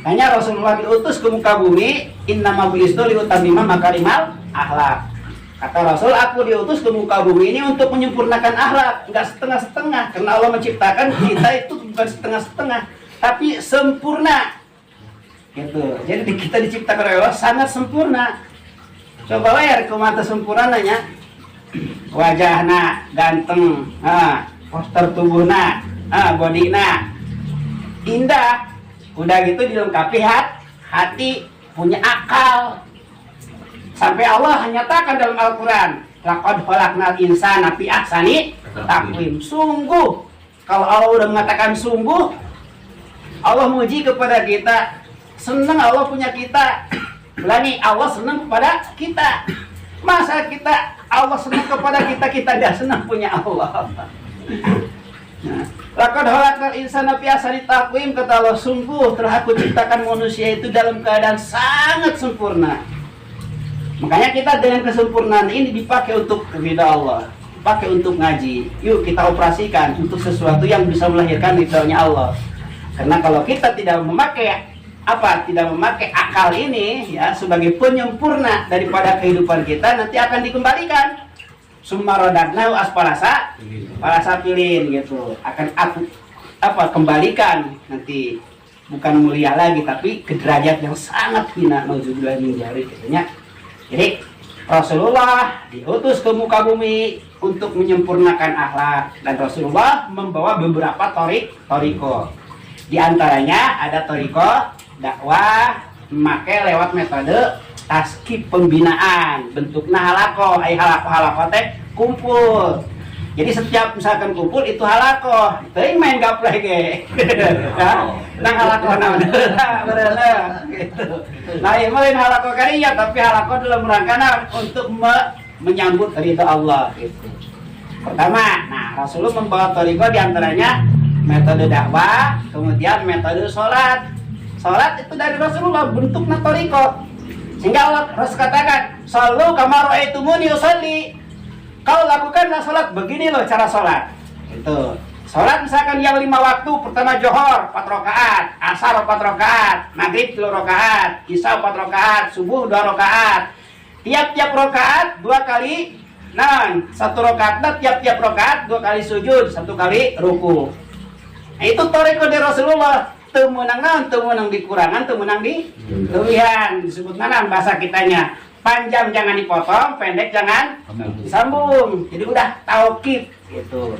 Hanya Rasulullah diutus ke muka bumi, innama bu'istu liutammima makarimal akhlak. Kata Rasul, aku diutus ke muka bumi ini untuk menyempurnakan akhlak, enggak setengah-setengah. Karena Allah menciptakan kita itu bukan setengah-setengah, tapi sempurna. Gitu. Jadi kita diciptakan oleh Allah sangat sempurna. Coba lihat ke mata sempurnanya, wajahna ganteng, poster tubuhna, bodina indah. Udah gitu dilengkapi hati, punya akal. Sampai Allah nyatakan dalam Al-Quran, laqad khalaqnal insana fi ahsani taqwim. Sungguh, kalau Allah udah mengatakan sungguh, Allah menguji kepada kita. Senang Allah punya kita. Ulangi, Allah senang kepada kita. Masa Allah senang kepada kita tidak senang punya Allah? Laqad khalaqnal insana fi ahsani taqwim, kata Allah, sungguh telah aku ciptakan manusia itu dalam keadaan sangat sempurna. Makanya kita dengan kesempurnaan ini dipakai untuk ridha Allah, dipakai untuk ngaji. Yuk kita operasikan untuk sesuatu yang bisa melahirkan ridhanya Allah. Karena kalau kita tidak memakai akal ini ya sebagai penyempurna daripada kehidupan kita, nanti akan dikembalikan. Sumarodakna asparasa safilin gitu. Akan kembalikan nanti, bukan mulia lagi tapi ke derajat yang sangat hina, nauzubillah min dzalik katanya. Jadi Rasulullah diutus ke muka bumi untuk menyempurnakan akhlak, dan Rasulullah membawa beberapa toriko. Di antaranya ada toriko dakwah, make lewat metode taskib pembinaan. Bentuknya halakoh, halakoh teh kumpul. Jadi setiap misalkan kumpul itu halakoh, teuing main gapleh ge. Nang halakoh bener gitu. Nah, ieu lain halakoh kariya tapi halakoh dalam rangka untuk menyambut ridha Allah gitu. Pertama, nah Rasulullah membawa thariqah diantaranya metode dakwah, kemudian metode sholat. Sholat itu dari Rasulullah bentuknya thariqah. Sehingga Allah Rasul katakan, "Shallu kama ra'aitumuni usolli." Kau lakukanlah sholat, begini loh cara sholat. Itu sholat misalkan yang 5 waktu, pertama johor 4 rakaat, asar 4 rakaat, maghrib 3 rakaat, isya 4 rakaat, subuh 2 rakaat. Tiap-tiap rakaat 2 kali, nah 1 rakaat, tiap-tiap rakaat 2 kali sujud, 1 kali ruku. Nah, itu thariqah dari Rasulullah. Temenang dikurangan, temenang di lewihan. Disebut mana bahasa kitanya? Panjang jangan dipotong, pendek jangan disambung. Jadi udah taukid gitu.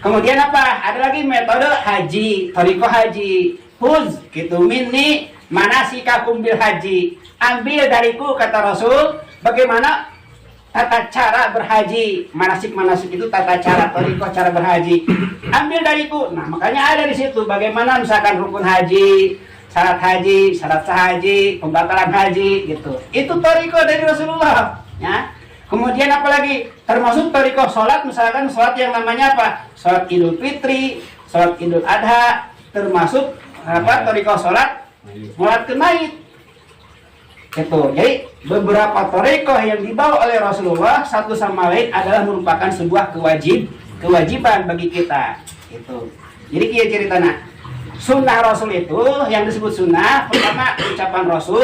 Kemudian apa? Ada lagi metode haji, thariqah haji. Huz gitu minni manasikakum bil haji. Ambil dariku kata Rasul bagaimana tata cara berhaji. Manasik itu tata cara, thariqah cara berhaji. Ambil dariku. Nah, makanya ada di situ bagaimana misalkan rukun haji, syarat haji, syarat sahaji, pembatalan haji gitu. Itu thariqah dari Rasulullah, ya. Kemudian apalagi termasuk thariqah sholat, misalkan sholat yang namanya apa? Sholat Idul Fitri, sholat Idul Adha, termasuk apa? Thariqah sholat sholat maid. Gitu. Jadi beberapa thariqah yang dibawa oleh Rasulullah satu sama lain adalah merupakan sebuah kewajiban bagi kita. Gitu. Jadi kieu ceritana. Sunnah Rasul itu yang disebut sunnah, pertama ucapan Rasul,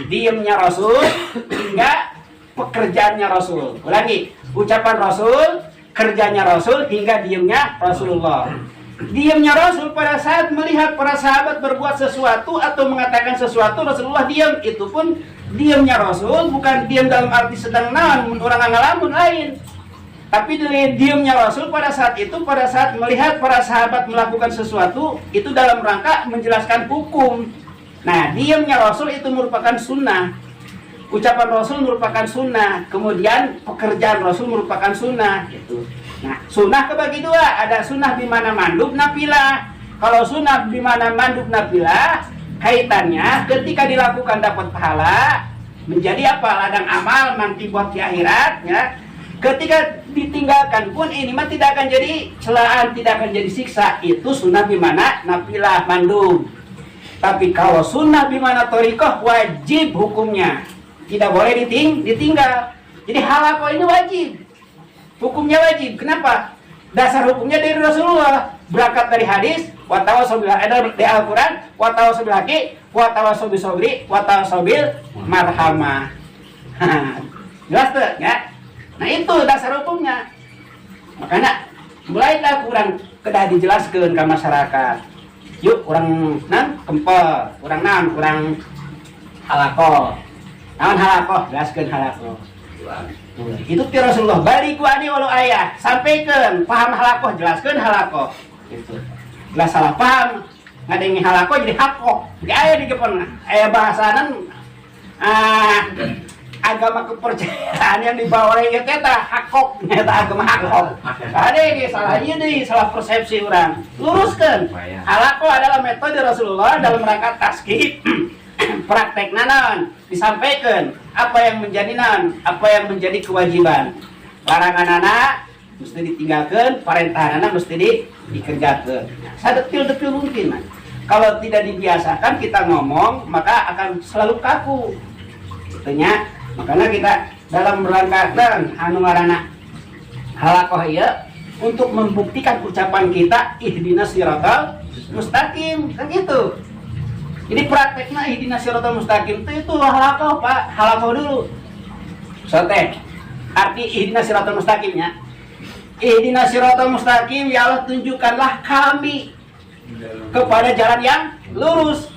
diamnya Rasul, hingga pekerjaannya Rasul. Ulangi, ucapan Rasul, kerjanya Rasul, hingga diamnya Rasulullah. Diamnya Rasul pada saat melihat para sahabat berbuat sesuatu atau mengatakan sesuatu, Rasulullah diam. Itu pun diamnya Rasul, bukan diam dalam arti sedang naon, orang ngalamun lain. Tapi dari diamnya Rasul pada saat itu, pada saat melihat para sahabat melakukan sesuatu, itu dalam rangka menjelaskan hukum. Nah, diamnya Rasul itu merupakan sunnah. Ucapan Rasul merupakan sunnah. Kemudian pekerjaan Rasul merupakan sunnah. Gitu. Nah, sunnah kebagi dua. Ada sunnah di mana mandub nafilah. Kalau sunnah di mana mandub nafilah, kaitannya ketika dilakukan dapat pahala, menjadi apa? Ladang amal nanti buat di akhirat, ya. Ketika ditinggalkan pun ini mah tidak akan jadi celaan, tidak akan jadi siksa. Itu sunnah bimana nafilah mandub. Tapi kalau sunnah bimana thariqah wajib hukumnya, tidak boleh ditinggal. Jadi halakoh ini wajib, hukumnya wajib. Kenapa? Dasar hukumnya dari Rasulullah, berangkat dari hadis watawasobil di Al-Quran, watawasobil haqi, watawasobil sobri, watawasobil marhamah. Jelas tuh ya. Nah itu dasar hukumnya. Makanya mulailah kurang kedah dijelaskan ke masyarakat. Yuk kurang kempel, kurang halakoh. Naon halakoh, jelaskan halakoh. Itu ti Rasulullah balik ku ani walau ayah, sampaikan paham halakoh, jelaskan halakoh. Gitu. Lah salah paham, ngadengi halakoh jadi hakoh. Jadi aya di depan aya bahasanan agama kepercayaan yang dibawa oleh kita hakok, nyata agama hakok. Ada ini salah ini, salah persepsi orang. Luruskan. Halakoh adalah metode Rasulullah dalam rangka taskib, praktek nanan, disampaikan apa yang menjadi apa yang menjadi kewajiban. Larangan anak mesti ditinggalkan, perintah anak mesti dikerjakan. Sedetil-detil mungkin. Kalau tidak dibiasakan kita ngomong, maka akan selalu kaku. Tentunya. Makanya kita dalam rangka dan ngaranna halakoh ieu untuk membuktikan ucapan kita ihdinas siratal mustaqim, kan gitu. Jadi prakteknya ihdinas siratal mustaqim itu halakoh, Pak. Halakoh dulu. Sote. Arti ihdinas siratal mustaqimnya. Ihdinas siratal mustaqim, ya Allah tunjukkanlah kami kepada jalan yang lurus.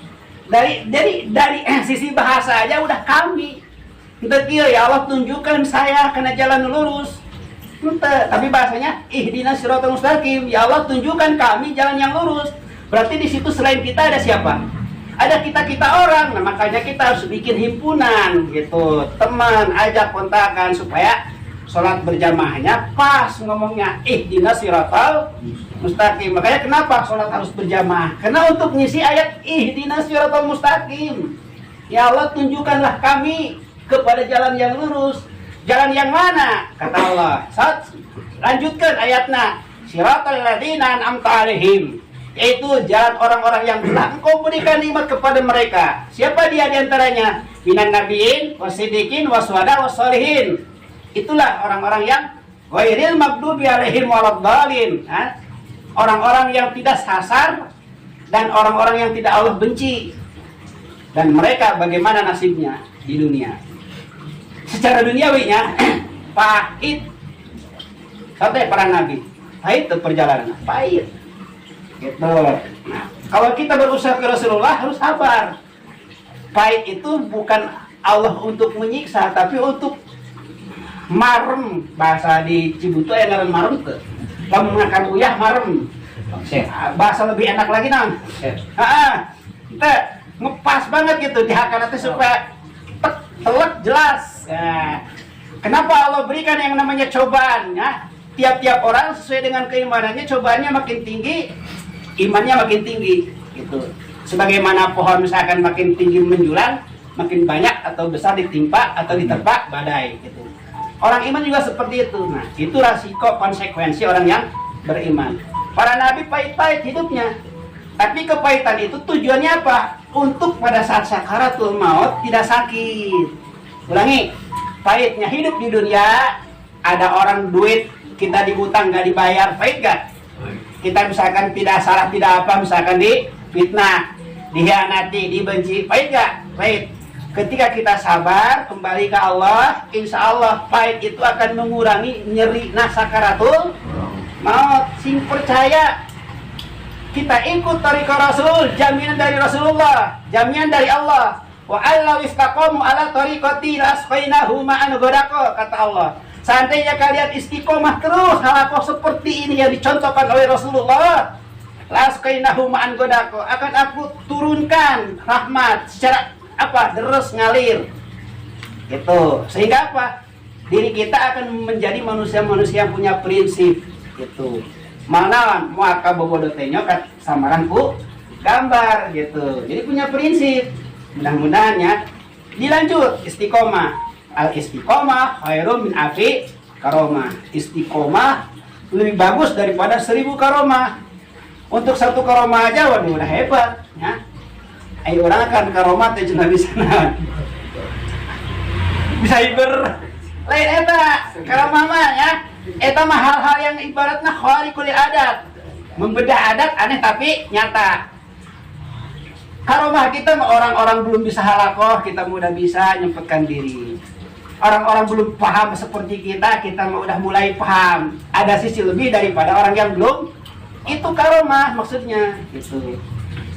Dari sisi bahasa aja udah kami. Entah kia ya Allah tunjukkan saya kena jalan lurus. Entah, tapi bahasanya ihdinas siratal mustaqim, ya Allah tunjukkan kami jalan yang lurus. Berarti di situ selain kita ada siapa? ada kita orang. Nah, makanya kita harus bikin himpunan gitu, teman, ajak kontakan supaya sholat berjamaahnya pas ngomongnya ihdinas siratal mustaqim. Makanya kenapa sholat harus berjamaah? Karena untuk ngisi ayat ihdinas siratal mustaqim. Ya Allah, tunjukkanlah kami kepada jalan yang lurus. Jalan yang mana? Kata Allah. Lanjutkan ayatnya. Siratal ladzina an'amta 'alaihim. Yaitu jalan orang-orang yang telah Engkau berikan nikmat kepada mereka. Siapa dia diantaranya? Minan nabiyyin, wasiddiqin, wasyuhada, wassalihin. Itulah orang-orang yang ghairil maghdubi 'alaihim waladdallin. Orang-orang yang tidak sasar dan orang-orang yang tidak Allah benci. Dan mereka bagaimana nasibnya di dunia? Secara duniawinya pahit. Sampai para nabi, pahit tuh perjalanan, pahit. Gitu. Nah, kalau kita berusaha ke Rasulullah harus sabar. Pahit itu bukan Allah untuk menyiksa, tapi untuk marem. Bahasa di Cibutu yang ngaran marem tuh. Kamu makan uyah marem. Bahasa lebih enak lagi nang. Kita ngepas banget gitu di hakan itu supaya telak jelas. Nah, kenapa Allah berikan yang namanya cobaan? Ya? Tiap-tiap orang sesuai dengan keimanannya, cobaannya makin tinggi, imannya makin tinggi. Gitu. Sebagaimana pohon misalkan makin tinggi menjulang, makin banyak atau besar ditimpa atau diterpa badai. Gitu. Orang iman juga seperti itu. Nah, itu resiko konsekuensi orang yang beriman. Para nabi pahit-pahit hidupnya, tapi kepahitan itu tujuannya apa? Untuk pada saat sakaratul maut tidak sakit. Ulangi, pahitnya hidup di dunia, ada orang duit kita dihutang nggak dibayar, pahit gak? Kita misalkan tidak salah, tidak apa, misalkan difitnah, dihianati, dibenci, pahit gak? Pahit. Ketika kita sabar, kembali ke Allah, insya Allah pahit itu akan mengurangi nyeri sakaratul maut. Sing percaya, kita ikut tariqah Rasul, jaminan dari Rasulullah, jaminan dari Allah. Wa allaw istaqamu ala tariqati lasqainahu ma'an ghadaqa, kata Allah. Seandainya kalian istiqomah terus halakoh seperti ini yang dicontohkan oleh Rasulullah, lasqainahu ma'an ghadaqa, akan aku turunkan rahmat secara apa? Deres ngalir. Gitu. Sehingga apa? Diri kita akan menjadi manusia-manusia yang punya prinsip. Gitu. Mana muaka bobodo tenyokat samaranku gambar gitu. Jadi punya prinsip. Mudah-mudahan ya dilanjut istiqomah. Al istiqomah khairum min afi karomah. Istiqomah lebih bagus daripada 1000 karomah. Untuk 1 karomah aja waduh udah hebat ya. Ayo orang akan karomah teh cenah bisa bisa hiber lain eta karomah mah ya. Eta mah hal-hal yang ibaratnya khariqul adat. Membedah adat aneh tapi nyata. Karomah kita orang-orang belum bisa halakoh, kita mudah bisa nyempetkan diri. Orang-orang belum paham seperti kita udah mulai paham. Ada sisi lebih daripada orang yang belum. Itu karomah maksudnya. Gitu.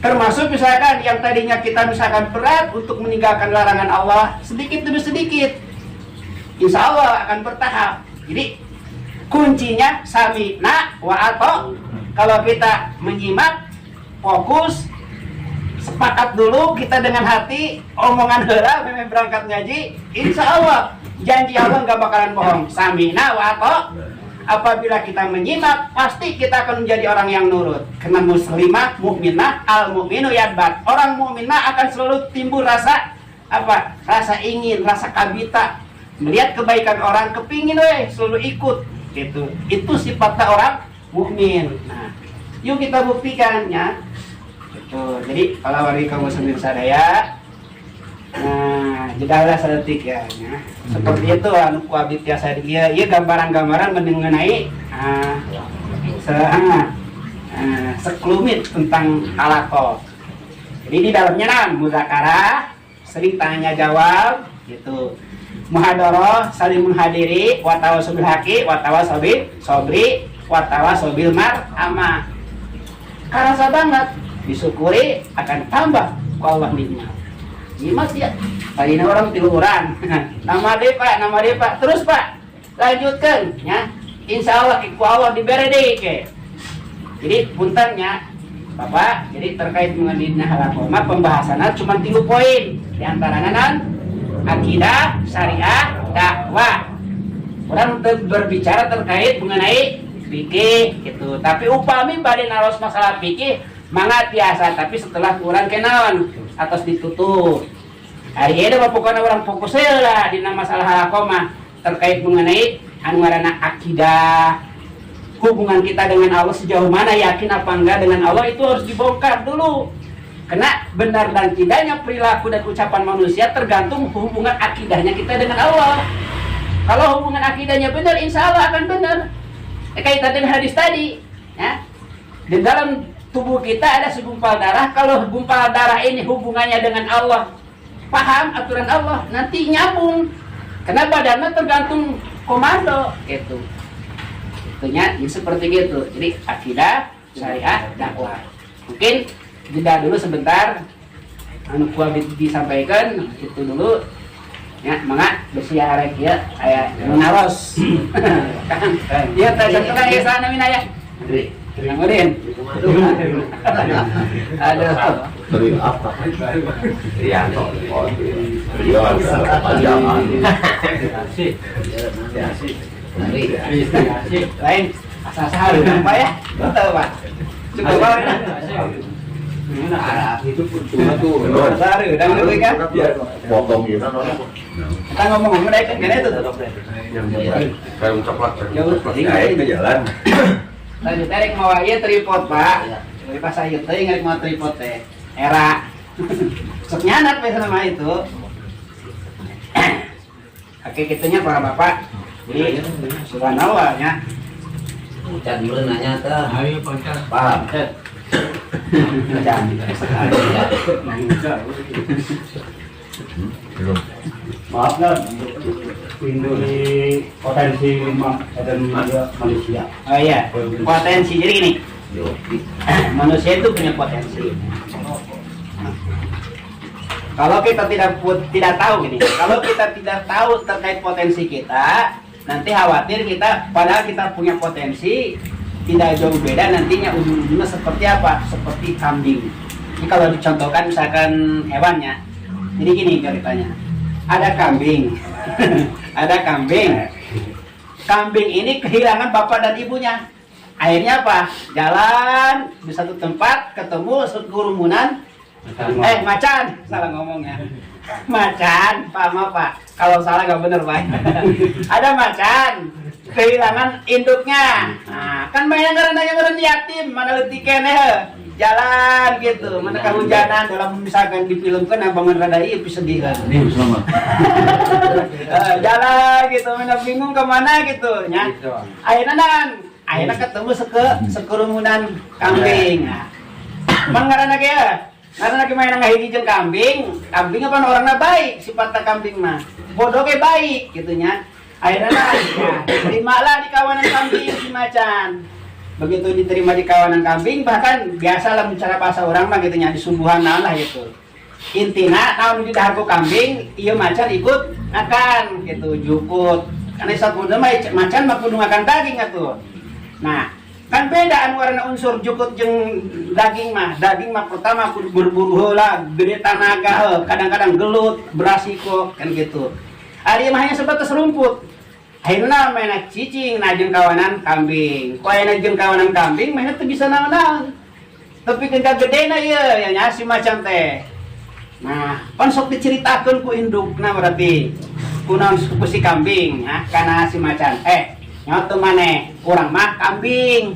Termasuk misalkan yang tadinya kita misalkan berat untuk meninggalkan larangan Allah, sedikit demi sedikit, insya Allah akan bertahap. Jadi kuncinya sami'na wa ato. Kalau kita menyimak, fokus, sepakat dulu kita dengan hati, omongan heula memang berangkat ngaji, insya Allah janji Allah nggak bakalan bohong. Sami'na wa ato. Apabila kita menyimak, pasti kita akan menjadi orang yang nurut. Karena muslimah, mukminah, al mukminu yadbat. Orang mukminah akan selalu timbul rasa apa? Rasa ingin, rasa kabita, melihat kebaikan orang, kepingin selalu ikut. Gitu. Itu sifatnya orang mukmin. Nah, yuk kita buktikan ya. Gitu. Jadi kalau hari kamu sendiri sadaya, nah jedahlah sedetik ya. Seperti itu anu ku abdi tiasa dia, ieu gambaran-gambaran mengenai sekelumit tentang halaqah. Jadi di dalamnya muzakarah, sering tanya jawab gitu. Muhadarah, saling menghadiri, watawasobil haqi, watawasobil sobri, watawasobil marhamah. Karasa banget, disyukuri akan tambah ku Allah nikmat. Nikmat ya. Tadinya orang 3 orang. Nama dia Pak. Terus Pak, lanjutkan ya. Insya Allah ku Allah diberi deh ke. Jadi puntennya Bapak, jadi terkait mengenai halakoma pembahasannya cuma 3 poin. Di antaranya nan akidah, syariah, dakwah. Orang berbicara terkait mengenai fikih gitu. Tapi upami bade naros masalah fikih mangga biasa, tapi setelah kurang kenaon atas ditutup. Hari ini pokoknya orang fokusnya lah di masalah halakoma terkait mengenai anu ngaranna akidah. Hubungan kita dengan Allah sejauh mana, yakin apa enggak dengan Allah itu harus dibongkar dulu. Karena benar dan tidaknya perilaku dan ucapan manusia tergantung hubungan akidahnya kita dengan Allah. Kalau hubungan akidahnya benar, insya Allah akan benar. Kaitan dengan hadis tadi, ya. Di dalam tubuh kita ada segumpal darah. Kalau gumpal darah ini hubungannya dengan Allah, paham aturan Allah, nanti nyambung. Karena badannya tergantung komando, gitu. Tentunya seperti gitu. Jadi akidah, syariah, dakwah. Mungkin jeda dulu sebentar. Anu kuat disampaikan itu dulu. Ya, mangga besi arek ya aya menaros. Kan dia tanya tentang ya sana minaya. Kemudian. Aduh. Dari apa? Iya, iya, panjangan. Lain asal-asal apa ya? Betul, Pak. Cukup Pak. Itu cuma tuh. Saru, dan dulu kan? Potong gitu. Kita ngomong mereka kan itu. Kayak coklat. Naik ke jalan. Tadi tarik mau ieu tripod, Pak. Dari pas ayeuna teh ngarek mau tripod teh. Era. Sok nyanat we sama itu. Oke, kitunya para Bapak. Jadi subhanallah ya. Ucap dulu nanya tuh. Ayo Pak. Paham? Maaf kan, ini potensi dan manusia. Oh iya, potensi jadi gini. Manusia itu punya potensi. Kalau kita tidak tahu gini, kalau kita tidak tahu terkait potensi kita, nanti khawatir kita, padahal kita punya potensi, tidak jauh beda nantinya ujung-ujungnya seperti apa? Seperti kambing. Ini kalau dicontohkan misalkan hewannya, jadi gini ceritanya, ada kambing, ada kambing. Kambing ini kehilangan bapak dan ibunya. Akhirnya apa? Jalan di satu tempat, ketemu kerumunan. Macan, salah ngomongnya. Macan, Pak, maaf Pak. Kalau salah nggak bener Pak. Ada macan, kehilangan induknya. Nah, kan banyak orang yatim, mana letih keneh. Jalan gitu, mana kehujanan dalam misalkan difilmkan abangan rada ieu sedih kan. Jalan gitu, mana bingung kemana gitu, nya. Akhirnya ketemu sekerumunan kambing. Nah, mangarana ge karena lagi main ngahiji jeung kambing apa orangna baik, sifatna kambing mah. Bodoh ge baik gitunya. Akhirnya terimalah di kawanan kambing si macan. Begitu diterima di kawanan kambing, bahkan biasalah bicara bahasa orang mah gitunya, disumbuhan lah gitu. Intina naon di daharku kambing, ieu macan ikut makan gitu, jukut. Karena saat muda mah macan mah kudu makan daging atuh. Nah, kan beda warna unsur jukut jeung daging mah pertama kudu berburu heula, gede tanaga, kadang-kadang gelut, berasiko kan gitu. Ari mah hanya sebatas rumput. Akhirna main cicing na jeung kawanan kambing. Ku aya jeung kawanan kambing mah teu bisa naon-naon. Tapi ketika gedena ieu ya nya si macan teh. Nah, pan sok diceritakeun ku indukna berarti. Kunaon ku si kambing, nah kana si macan. Nyaho teu maneh, urang mah kambing.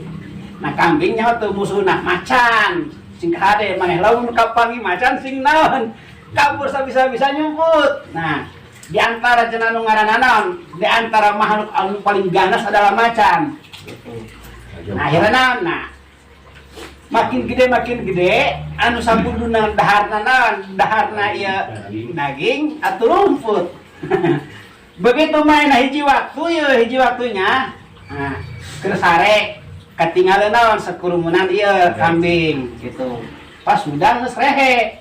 Nah, kambing nyaho teu musuhna macan. Sing hade maneh lamun kapangi macan sing naon? Kabur sabisa-bisa nyumput. Nah, di antara cenah nu ngaranna naon? Di antara makhluk anu paling ganas adalah macan. Nah, akhirnya naon? Nah, makin gede anu sampunduna daharna naon? Daharna ieu daging atuh rumput. Begitu main hiji waktunya, nah, keur sare katinggalan naon sakurumunan ieu kambing gitu. Pas udah geus rehe.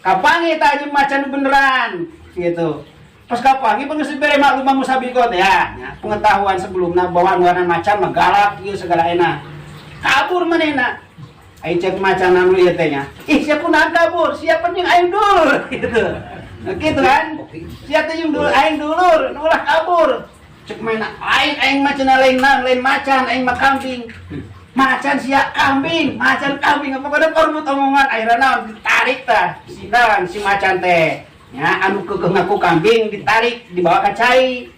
Kapangi tah jeung macan beneran gitu. Pas kapangi geus dibere maklum musabikot ya. Pengetahuan sebelumna bahwa warna macan mah galak ieu segala enak. Kabur manehna. Aing cek macan anu ieu teh nya. Ih, siapa nak kabur? Siapa yang aing dulur gitu. Nah, gitu kan? Siapa yang dulur aing dulur, ulah kabur. Cek main aing macan lain macan, aing mah kambing. Macan sia kambing, macan kambing apa kada korbut omongan akhirnya naon ditarik tah si macan teh. Ya, anu kekeh ngaku kambing ditarik dibawa ka cai.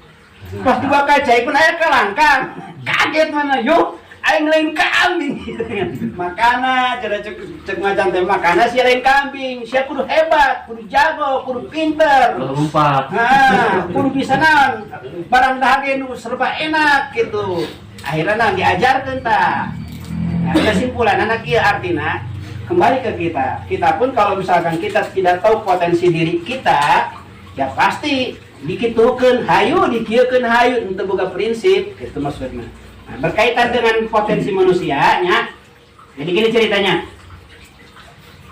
Pas dibawa ka cai pun aya kelangkang. Kaget mana, yuk aing lain kambing. Makana cara cek macan teh makana sia lain kambing. Sia kudu hebat, kudu jago, kudu pinter. Lompat. Nah, kudu bisa naon barang dahaga nu serba enak gitu. Akhirnya nah diajarkeun tah. Nah, kesimpulan anak ieu artinya kembali ke kita. Kita pun kalau misalkan kita tidak tahu potensi diri kita, ya pasti dikitukeun hayu, dikieukeun hayu untuk boga prinsip, gitu maksudnya. Nah, berkaitan dengan potensi manusia nya. Jadi gini ceritanya.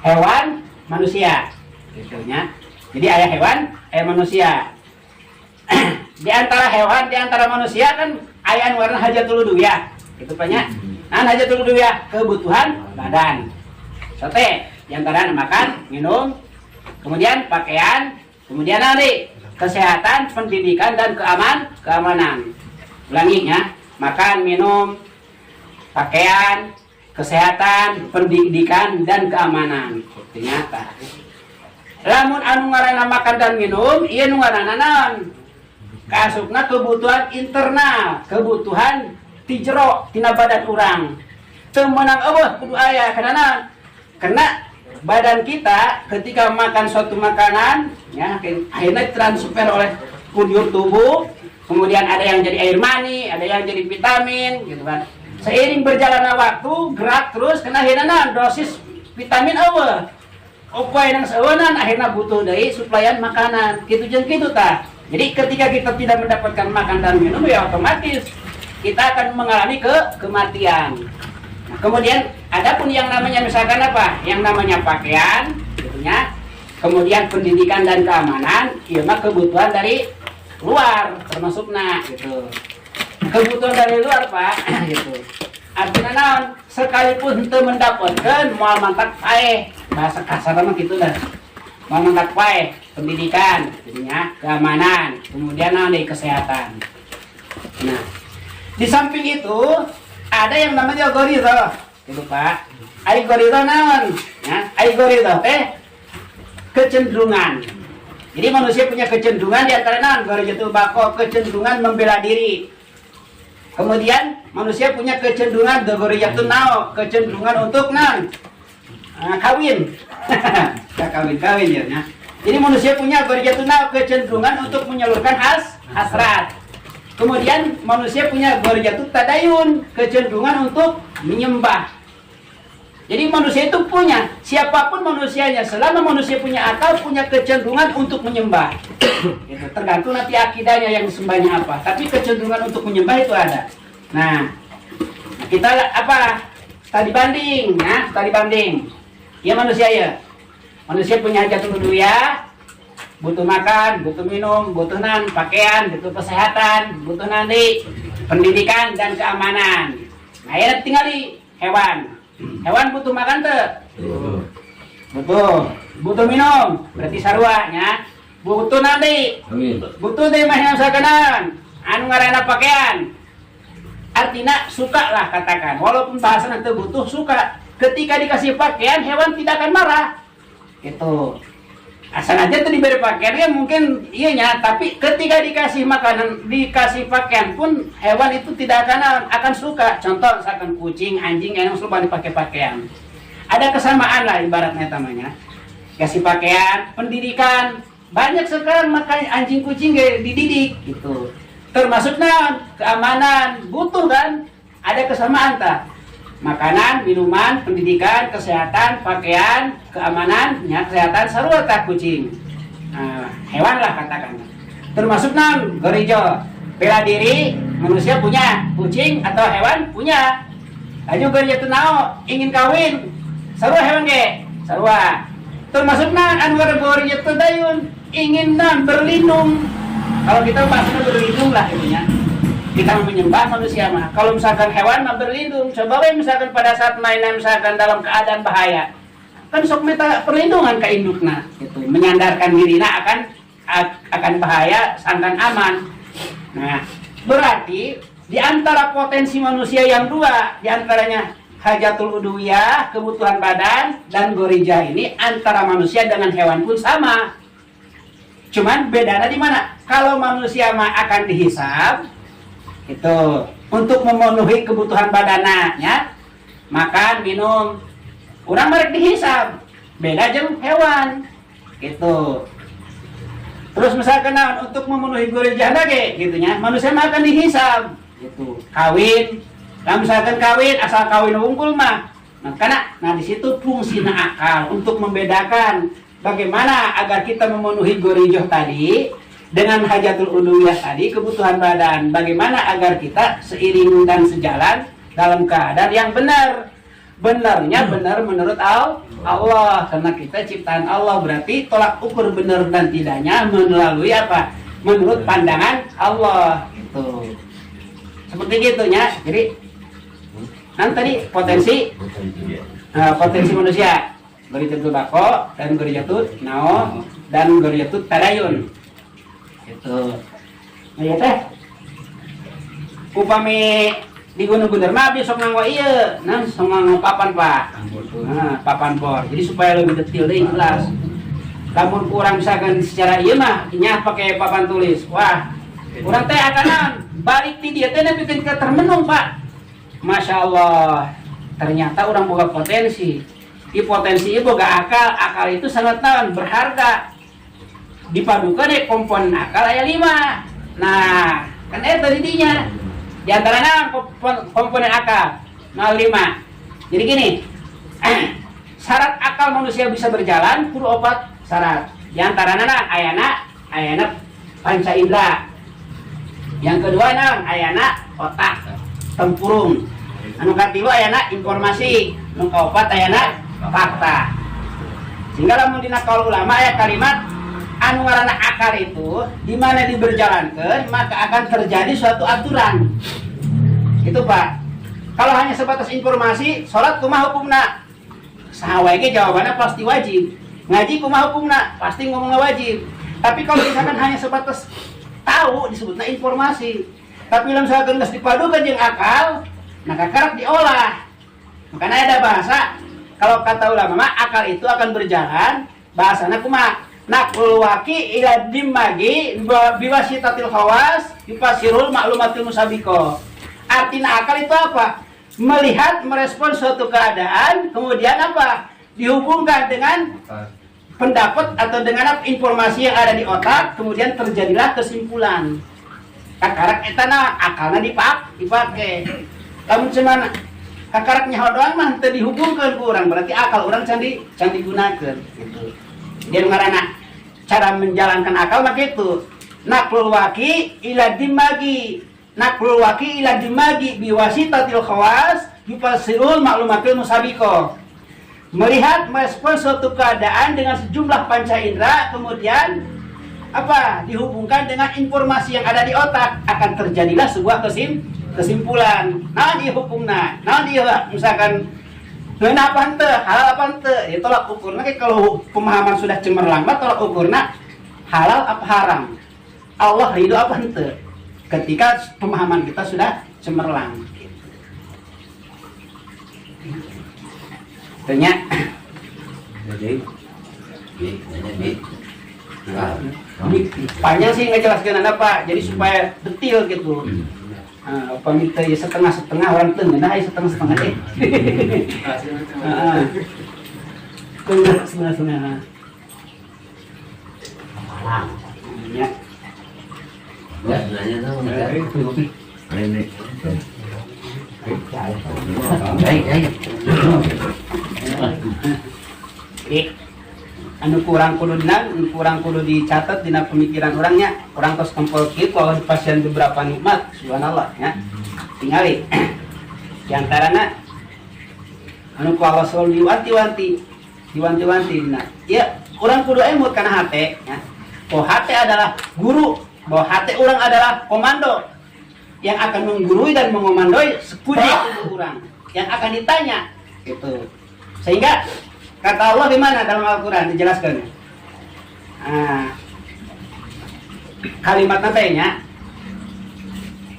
Hewan, manusia, gitu nya. Jadi aya hewan, aya manusia. Di antara hewan, di antara manusia kan aya anu warna hajatul dunya, gitu banyak. Nah, hajatul dunya kebutuhan badan. Sote, diantara makan, minum, kemudian pakaian, kemudian nanti kesehatan, pendidikan dan keamanan. Ulangi ya, makan, minum, pakaian, kesehatan, pendidikan dan keamanan. Ternyata. Lamun anu ngaranna makan dan minum, ieu nu ngaranna naon? Kasupna kebutuhan internal, kebutuhan ti jero tina badan urang. Teu meunang eueuh kudu aya karena badan kita ketika makan suatu makanan ya akhirnya transfer oleh kujur tubuh, kemudian ada yang jadi air mani, ada yang jadi vitamin gitu kan. Seiring berjalannya waktu gerak terus kena akhirnya dosis vitamin eueuh. Opoe nang saeueunan akhirnya butuh deui suplayan makanan. Kitu jeung kitu tah. Jadi ketika kita tidak mendapatkan makan dan minum ya otomatis kita akan mengalami kematian. Nah, kemudian ada pun yang namanya misalkan apa? Yang namanya pakaian, gitunya. Kemudian pendidikan dan keamanan, ieu mah kebutuhan dari luar termasukna gitu. Kebutuhan dari luar, Pak, gitu. Artinya naon? Sekalipun teu mendapatkeun moal mantak paeh. Bahasa kasar mah kitu dah. Moal mantak paeh, pendidikan, jadinya keamanan, kemudian naon deui kesehatan. Nah, di samping itu ada yang namanya algoritma, gitu Pak. Algoritma naon? Ya, algoritma teh kecenderungan. Jadi manusia punya kecenderungan di antara naon? Gorijatul bako, kecenderungan membela diri. Kemudian manusia punya kecenderungan gorijatul nao, kecenderungan untuk naon? Kawin. Kawin ya. Nah. Jadi manusia punya gorijatul nao, kecenderungan untuk menyalurkan hasrat. Kemudian manusia punya gorijatul tadayun, kecenderungan untuk menyembah. Jadi manusia itu punya, siapapun manusianya, selama manusia punya akal, punya kecenderungan untuk menyembah. Itu tergantung nanti akidahnya yang disembahnya apa. Tapi kecenderungan untuk menyembah itu ada. Nah kita apa? Studi banding, nah studi banding. Ya manusia ya. Manusia punya hajatul dunya, butuh makan, butuh minum, butuh pakaian, butuh kesehatan, butuh pendidikan dan keamanan. Nah ya tinggal di hewan. Hewan butuh makan tuh, butuh minum, berarti sarua nya. Butuh butuh deh mah sakanan, anu ngaranna pakaian. Artinya suka lah katakan, walaupun bahasa nanti butuh suka. Ketika dikasih pakaian, hewan tidak akan marah. Gitu. Asal aja tuh diberi pakaian kan mungkin iya nya, tapi ketika dikasih makanan, dikasih pakaian pun hewan itu tidak akan suka. Contoh misalkan kucing, anjing yang suka dipakai pakaian. Ada kesamaan lah ibaratnya namanya. Kasih pakaian, pendidikan, banyak sekarang makanya anjing kucing dididik gitu. Termasuk keamanan, butuh kan? Ada kesamaan tak? Makanan, minuman, pendidikan, kesehatan, pakaian, keamanan, ya, kesehatan, sarua tak kucing. Hewan lah katakan. Termasuk gorijo, bela diri, manusia punya, kucing atau hewan punya. Lanjut gorijo itu ingin kawin, sarua hewan ge, sarua. Termasuk anwar gorijo itu dayun, ingin berlindung. Kalau kita bahasanya berlindung lah intinya. kita menyembah manusia mah. Kalau misalkan hewan mah berlindung. Coba misalkan pada saat mainan misalkan dalam keadaan bahaya, kan sok minta perlindungan ke indukna, gitu. Menyandarkan dirinya akan bahaya, sangkan aman. Nah, berarti di antara potensi manusia yang dua, di antaranya hajatul udwiyah, kebutuhan badan, dan gorijah ini antara manusia dengan hewan pun sama. Cuman bedanya di mana? Kalau manusia mah akan dihisab, itu untuk memenuhi kebutuhan badannya, makan, minum, orang mereka dihisab. Beda jeung hewan, gitu. Terus misalkan untuk memenuhi gorijah lagi, gitunya, manusia mah akan dihisab, gitu. Kawin, nah misalkan kawin, asal kawin wungkul mah, nah di situ fungsi akal untuk membedakan bagaimana agar kita memenuhi gorijah tadi dengan hajatul uluhiyah tadi, kebutuhan badan. Bagaimana agar kita seiring dan sejalan dalam keadaan yang benar. Benarnya benar menurut Allah, karena kita ciptaan Allah, berarti tolak ukur benar dan tidaknya melalui apa? Menurut pandangan Allah, gitu. Seperti gitunya. Jadi tadi potensi manusia, gorijatut bako dan gorijatut nao dan gorijatut tadayun, gitu. Nah ya teh, upami di gunung bener mah besok nganggo iya, nah sok nganggo papan pak, nah papan bor, jadi supaya lebih detail deh jelas. Namun kurang misalkan secara iya mah, nyah pakai papan tulis, wah, kurang teh akanan balik di dia teh bikin ke termenung pak. Masya Allah, ternyata orang boga potensi. Di potensi itu boga akal itu sangat berharga. Dipadukan deh komponen akal aya 5. Nah, kan tadi dinya. Di antaranya komponen akal 05. Jadi gini, syarat akal manusia bisa berjalan kudu 4 syarat. Di antaranya ayana panca indera. Yang kedua ayana otak tempurung. Anu katilu ayana informasi, anu kaopat ayana fakta. Sehingga lamun dina kaul ulama aya kalimat anu ngaranna akal itu di mana diberjalankan maka akan terjadi suatu aturan. Itu Pak. Kalau hanya sebatas informasi, salat kumaha hukumna? Saha wae ge jawabannya pasti wajib. Ngaji kumaha hukumna? Pasti ngomongna wajib. Tapi kalau misalkan hanya sebatas tahu disebutnya informasi. Tapi lamun misalkan geus dipadukeun jeung akal, nah karak diolah. Makanya ada bahasa, kalau kata ulama akal itu akan berjalan, bahasana kumaha? Naqlul waqi ila dimagi biwasitatil khawas yufasirul ma'lumatil musabiqah. Artinya akal itu apa? Melihat, merespon suatu keadaan, kemudian apa? Dihubungkan dengan pendapat atau dengan informasi yang ada di otak, kemudian terjadilah kesimpulan. Kakarak etana akalna dipakai. Kamu cuman kakarak nyaho doang mah teu dihubungkeun ku urang, berarti akal urang can digunakeun gitu. Dia ngaranna cara menjalankan akal mah kitu. Naqlul waqi ila dimagi. Naqlul waqi ila dimagi biwasitatil khawas yufasirul ma'lumatil musabiqah. Melihat, merespon suatu keadaan dengan sejumlah panca indera, kemudian apa? Dihubungkan dengan informasi yang ada di otak, akan terjadilah sebuah kesimpulan. Nah dia hukumna, nah dia misalkan apa henteu, halal apa henteu, ya tolak ukurna kalau pemahaman sudah cemerlang, tolak ukurna halal apa haram, Allah ridho apa henteu. Ketika pemahaman kita sudah cemerlang. Tanya. Jadi panjang sih ngejelaskan apa, jadi supaya detail gitu. Pamita ya setengah-setengah orang tengah, nah setengah-setengah deh. Setengah-setengah. Ya. Ya, nanya dong. Ini. Anu kurang kudu dicatat dina pemikiran orangnya, orang tos kempel kitu kalau dipasieun beberapa nikmat, subhanallah ya. Tingali. Di antarana anu ku Allah selalu diwanti-wanti dina. Ya, orang kudu emut kana hate ya. Oh, hate adalah guru, bahwa hate orang adalah komando. yang akan menggurui dan mengomandoi sepuji tubuh orang yang akan ditanya gitu. Sehingga kata Allah di mana dalam Al-Qur'an dijelaskan. Kalimat nantinya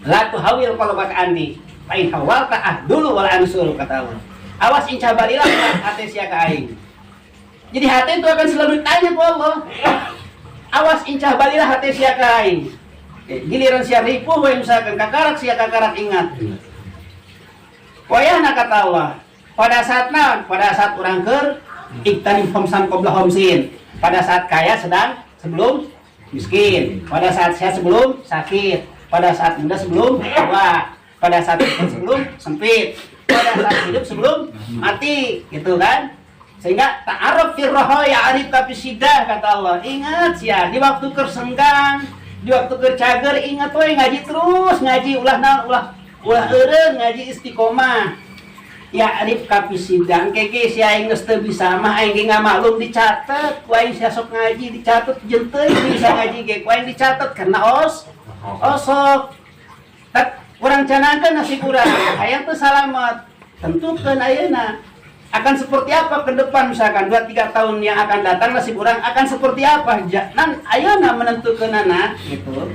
la tuhawil qalbaka anni fa in hawalta ahdulu wal ansur, kata Allah. Awas incah balilah hati sia ka aing. Jadi hati itu akan selalu ditanya ke Allah. Awas incah balilah hati sia ka aing. Giliran sia ripuh we misalkan kakarak sia kakarak ingat. Wayahna kata Allah. Pada saat naon? Pada saat urang keur iktanim homsan qabla homsin. Pada saat kaya sedang sebelum miskin. Pada saat sehat sebelum sakit. Pada saat muda sebelum tua. Pada saat sempit sebelum sempit. Pada saat hidup sebelum mati, gitu kan? Sehingga ta'aruf fir rohoya arif tapi sidah, kata Allah. Ingat ya, di waktu kersenggang, di waktu kercager, ingat we ngaji terus, ngaji ulah eureun, ngaji istiqomah. Ya arif kapi sidang keke si aing geus teu bisa mah aing ngamaklum dicatet, ku aing sia sok ngaji dicatet jeung teu bisa ngaji ge ku aing dicatet karena osok. Urang canangkeun nasib urang hayang teu salamet. Tentukeun ayeuna akan seperti apa ke depan, misalkan 2-3 tahun yang akan datang nasib urang akan seperti apa. Nan ayeuna menentukeunana gitu.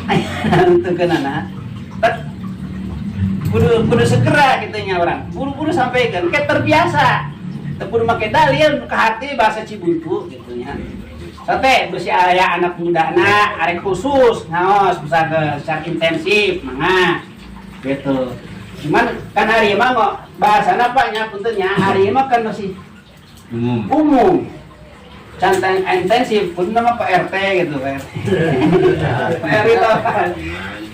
Ayeuna menentukeunana. Kudu segera gitunya orang. Buru-buru sampaikan kayak terbiasa. Teu kudu make dalil ke hati bahasa Cibuntu gitunya. Sampai besi aya anak mudana arek khusus ngaos bisa ke secara intensif mangga gitu. Cuman kan hari mah kok bahasana Pak nya puntennya hari mah kan masih umum. Cantai intensif pun nama Pak RT gitu Pak. Pak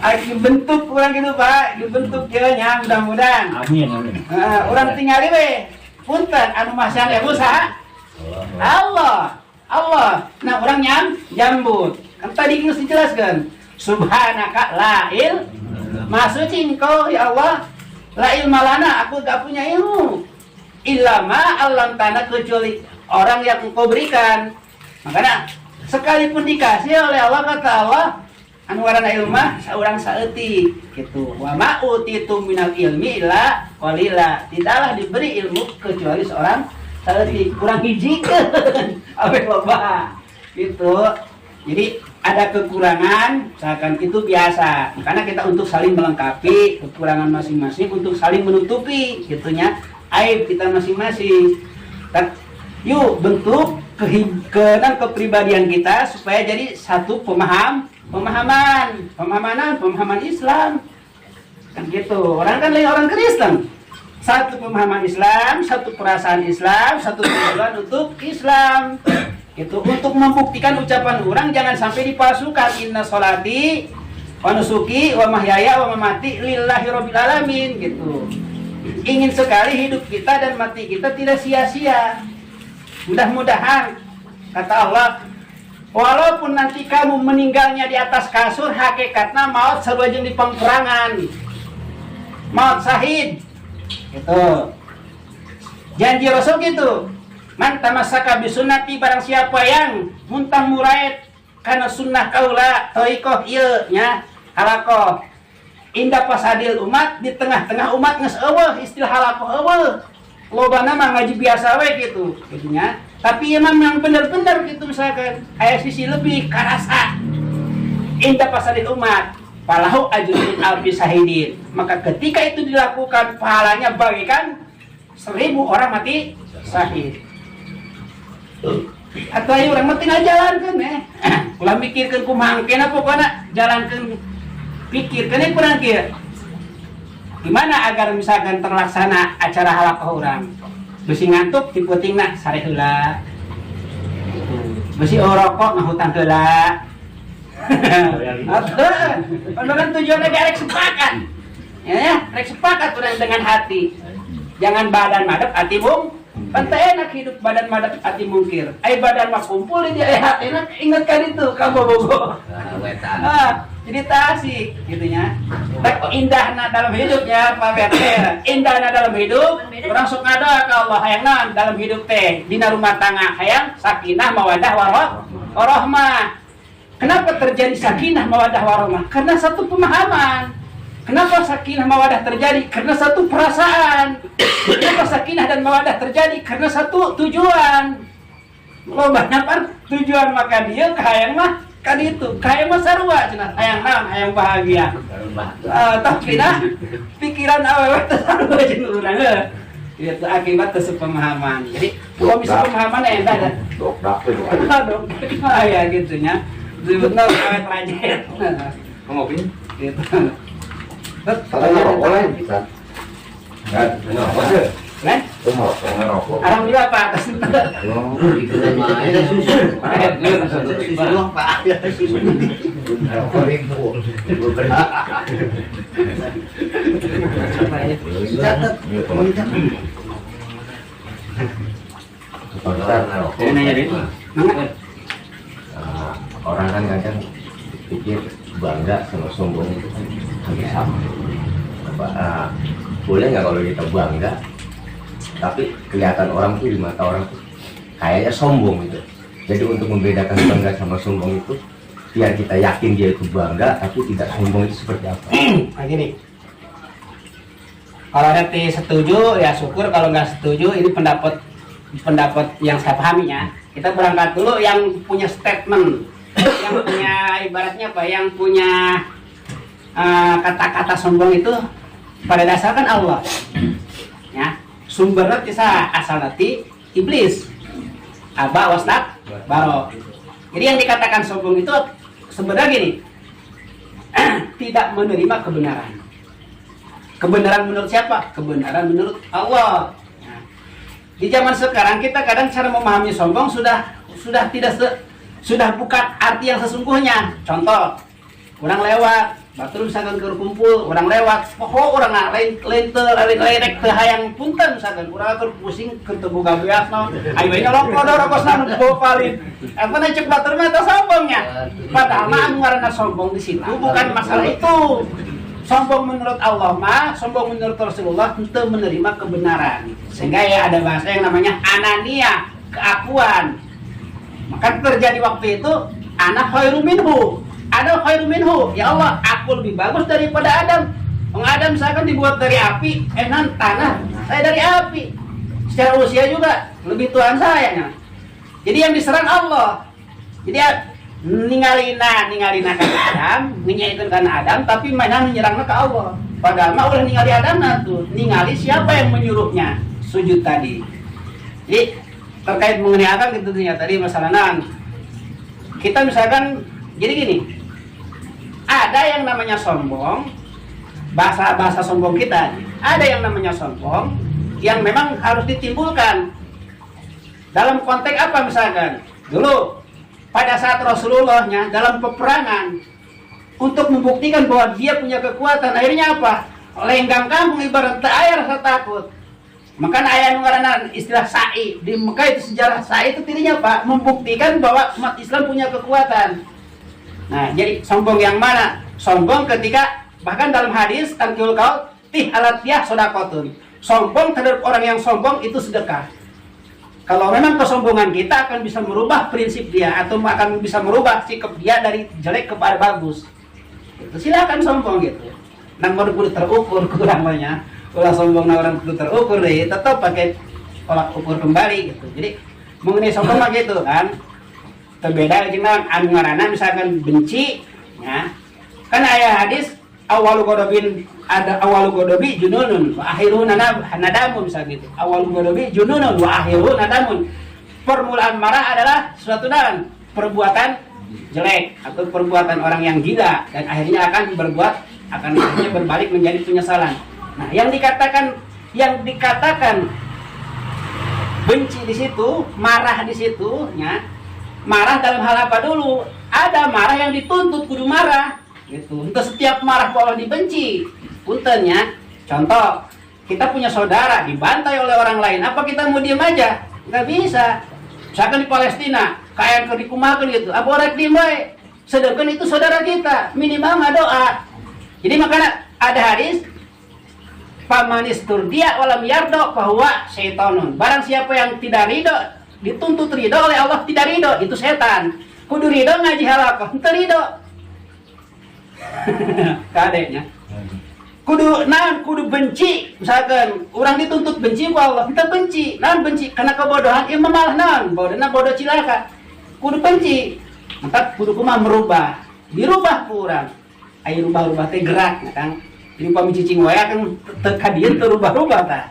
RT dibentuk kurang gitu Pak, dibentuk dia nya mudah-mudahan. Amin. Orang tinggal we. Punten anu masang ibu saha? Allah. Nah orang jambut. Kan tadi geus dijelaskan. Subhanaka la maksud engkau ya Allah. La ilma lana, aku gak punya ilmu. Illa ma 'allamtana, kecuali orang yang engkau berikan. Makanya sekalipun dikasih oleh Allah, kata Allah, anu warana ilmah saurang saeutik gitu. Wa ma utitu minal ilmi illa qalila. Tidaklah diberi ilmu kecuali seorang saeutik, kurang hijikeun awe loba gitu. Jadi ada kekurangan, misalkan itu biasa. Karena kita untuk saling melengkapi kekurangan masing-masing, untuk saling menutupi gitunya aib kita masing-masing. Yuk bentuk kepribadian kita supaya jadi satu pemahaman Islam kan gitu. Orang kan lain orang Kristen, satu pemahaman Islam, satu perasaan Islam, satu tujuan untuk Islam itu. Untuk membuktikan ucapan orang jangan sampai dipalsukan. Inna sholati wa nusuki wa mahyaya wa mamati lillahi rabbil alamin gitu. Ingin sekali hidup kita dan mati kita tidak sia-sia. Mudah-mudahan kata Allah, walaupun nanti kamu meninggalnya di atas kasur, hakikatnya maut sebajeng di peperangan, maut syahid gitu. Janji Rasul gitu. Man tamassaka bi sunnati, barang siapa yang muntang muraid karena sunnah kaula thariqah ieu nya halakoh indah pasadil umat, di tengah-tengah umat geus eueuh istilah halakoh eueuh. Lobana mah ngaji biasa we gitu gitunya. Tapi emang yang benar-benar gitu, misalkan aya sisi lebih karasa indah pasadil umat falahu ajrun alfi sahidin, maka ketika itu dilakukan pahalanya bagaikan 1000 orang mati syahid. Atau ayo orang mati ngajalankeun ulah mikirkeun kumaha engkena pokona jalankeun, pikirkeun kurang kieu. Gimana agar misalkan terlaksana acara halaqah urang? Besi ngantuk di putingna sare heula. Besi rokok ngahutang heula. Atuh, tujuannya rek sepakat. Ya, rek sepakat urang dengan hati. Jangan badan madep hati bung. Pantai enak hidup badan madep hati mungkir. Ai badan mah kumpul di hati enak, ingatkan itu kamu bobo. Jadi tasik gitunya. Tak indahna dalam hidupnya Pak Beter. Indahna dalam hidup orang sok ngadoa ka Allah hayang naon dalam hidup teh dina rumah tangga hayang sakinah mawaddah warahmah. Kenapa terjadi sakinah mawadah warahmah? Karena satu pemahaman. Kenapa sakinah mawadah terjadi? Karena satu perasaan. Kenapa sakinah dan mawadah terjadi? Karena satu tujuan. Lo banyak kan tujuan maka dia kahayang mah kan itu kahayang mah sarua cenah hayang naon hayang bahagia. Tapi nah pikiran awewe teh sarua jeung urang itu akibat kesepemahaman. Jadi kalau bisa pemahaman endah ada. Dok ya gitunya. Benar awet lajet. Ngopi? Gitu. Katanya rokok lain bisa. Kan, rokok aja. Kan? Ngerokok. Alhamdulillah Pak atas Itu nama ada susu. Susu Pak. Rokok ribu. Catat. Ini nanya dia. Orang kan kadang pikir bangga sama sombong itu kan hampir sama. Boleh nggak kalau kita bangga, tapi kelihatan orang tuh di mata orang tuh kayaknya sombong gitu. Jadi untuk membedakan bangga sama sombong itu, biar kita yakin dia itu bangga, tapi tidak sombong itu seperti apa? Nah gini, kalau nanti setuju ya syukur, kalau nggak setuju ini pendapat yang saya pahaminya. Kita berangkat dulu yang punya statement, yang punya ibaratnya apa, yang punya kata-kata sombong itu pada dasar kan Allah. Ya, sumbernya bisa asal nanti iblis, aba wasnak baro. Jadi yang dikatakan sombong itu sebenarnya gini, tidak menerima kebenaran. Kebenaran menurut siapa? Kebenaran menurut Allah. Nah, di zaman sekarang kita kadang cara memahami sombong sudah bukan arti yang sesungguhnya. Contoh, orang lewat, batur misalkan kumpul, orang lewat, pokok orang lain teh hayang punten misalkan, orang atur pusing ketemu gabeasna, ayo ini rokok rokosna bawa palin. Apa nih cek batur mah itu sombongnya. Padahal mah anu ngaranna sombong di situ bukan masalah itu. Sombong menurut Allah mah, sombong menurut Rasulullah untuk menerima kebenaran. Sehingga ya ada bahasa yang namanya anania, keakuan. Maka terjadi waktu itu ana khairu minhu. Ada khairu minhu. Ya Allah, aku lebih bagus daripada Adam. Adam misalkan dibuat dari api, enan tanah, saya dari api. Secara usia juga lebih tuan saya. Jadi yang diserang Allah. Jadi ningalina ke Adam, itu karena Adam, tapi mainan menyerangnya ke Allah. Padahal mah udah ningali Adam tuh, ningali siapa yang menyuruhnya sujud tadi. Jadi terkait mengenai apa gitu tadi masalahnya. Kita misalkan jadi gini, ada yang namanya sombong, bahasa sombong kita, ada yang namanya sombong yang memang harus ditimbulkan. Dalam konteks apa misalkan? Dulu pada saat Rasulullahnya dalam peperangan untuk membuktikan bahwa dia punya kekuatan, akhirnya apa? Lenggang kampung ibarat air rasa takut. Maka ayat ngaranna istilah sa'i di Mekah itu sejarah sa'i itu tadinya apa? Membuktikan bahwa umat Islam punya kekuatan. Nah, jadi sombong yang mana? Sombong ketika bahkan dalam hadis tangkil kau tih alatiyah sodakotun. Sombong terhadap orang yang sombong itu sedekah. Kalau memang kesombongan kita akan bisa merubah prinsip dia atau akan bisa merubah sikap dia dari jelek kepada bagus, itu silakan sombong gitu. Namun kudu terukur kurangnya. Kalau sombong orang kudu terukur deh, tetap pakai tolak ukur kembali gitu. Jadi mengenai sombong mah gitu kan. Terbeda dengan anu ngaranna misalkan benci, ya. Kan aya hadis awalu godobi jununun wa akhiru nadamun misal gitu. Awalu godobi jununun wa akhiru nadamun. Permulaan marah adalah suatu perbuatan jelek atau perbuatan orang yang gila dan akhirnya akan akhirnya berbalik menjadi penyesalan. Nah, yang dikatakan benci di situ, marah di situ, ya. Marah dalam hal apa dulu? Ada marah yang dituntut kudu marah. Gitu. Untuk setiap marah kalau dibenci, puntennya. Contoh, kita punya saudara dibantai oleh orang lain, apa kita mau diam aja? Nggak bisa. Misalkan di Palestina, kayak dikumakan gitu, apa orang dimai? Sedangkan itu saudara kita, minimal nggak doa. Jadi makanya ada hadis, pamanistur dia walam yardo bahwa syaitonun. Barang siapa yang tidak ridho, dituntut ridho oleh Allah tidak ridho, itu setan. kudu ridho ngaji halaqah, henteu ridho. Kadeknya. Kudu benci, misalkan orang dituntut benci ku Allah, kita benci, benci karena kebodohan, imam malah bodoh cilaka. Kudu benci, maka kudu kumaha merubah, dirubah ku urang. Ayo rubah-rubah teh gerak, ya kan? Jadi pami cicing wae kan kadieu teu rubah-rubah tah.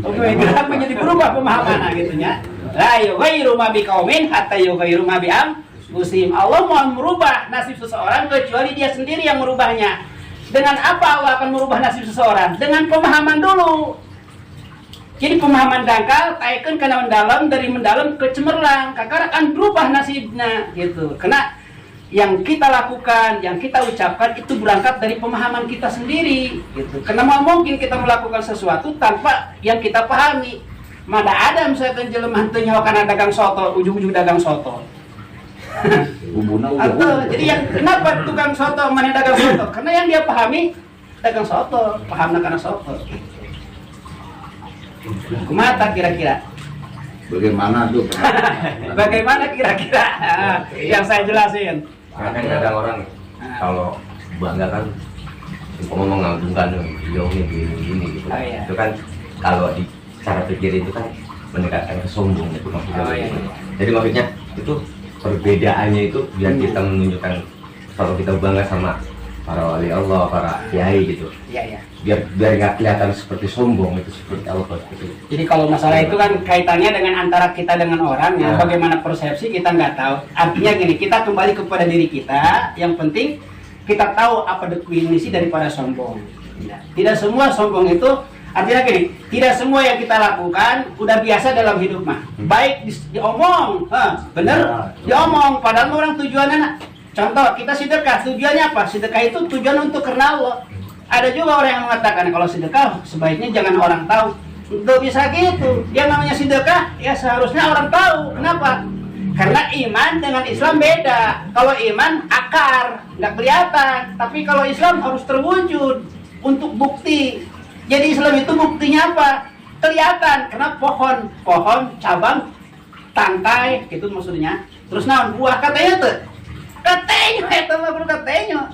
Oke, gerak menjadi berubah pemahaman gitu nya. La yughayyiru ma biqaumin hatta yughayyiru ma bi anfusihim. Allah mau merubah nasib seseorang kecuali dia sendiri yang merubahnya. Dengan apa Allah akan merubah nasib seseorang? Dengan pemahaman dulu. Jadi pemahaman dangkal, taikeun kana mendalam, dari mendalam ke cemerlang, kakak akan berubah nasibnya gitu. Karena yang kita lakukan, yang kita ucapkan itu berangkat dari pemahaman kita sendiri gitu. Karena mungkin kita melakukan sesuatu tanpa yang kita pahami. Mana ada misalkan jelema henteu nyawa kana dagang soto, ujung-ujung dagang soto. Atau jadi yang kenapa tukang soto mana dagang soto? Karena yang dia pahami dagang soto, pahamna kana soto. Kumata kira-kira? Bagaimana tuh? Bagaimana kira-kira yang saya jelasin? Kadang-kadang orang kalau bangga kan ngomong mengagungkan beliau ini gini gitu. Oh, iya. Itu kan kalau di cara pikir itu kan mendekatkan kesombongan itu maksudnya. Oh, iya. Jadi maksudnya itu perbedaannya itu biar kita menunjukkan kalau kita bangga sama para wali Allah, para kiai gitu. Iya, iya. Biar nggak kelihatan seperti sombong itu seperti apa gitu. Jadi kalau masalah itu kan kaitannya dengan antara kita dengan orang ya, bagaimana persepsi kita nggak tahu. Artinya gini, kita kembali kepada diri kita. Yang penting kita tahu apa definisi daripada sombong. Ya. Tidak semua sombong itu artinya gini, tidak semua yang kita lakukan udah biasa dalam hidup mah. Baik diomong, bener, diomong. Padahal orang tujuannya, contoh kita sedekah, tujuannya apa? Sedekah itu tujuan untuk karena Allah. Ada juga orang yang mengatakan kalau sedekah sebaiknya jangan orang tahu. Nggak bisa gitu. Yang namanya sedekah ya seharusnya orang tahu. Kenapa? Karena iman dengan Islam beda. Kalau iman akar, nggak kelihatan. Tapi kalau Islam harus terwujud untuk bukti. Jadi Islam itu buktinya apa? Kelihatan. Karena pohon, cabang, tangkai, gitu maksudnya. Terus naon buah katanya tuh? Katanya itu mah bro katanya.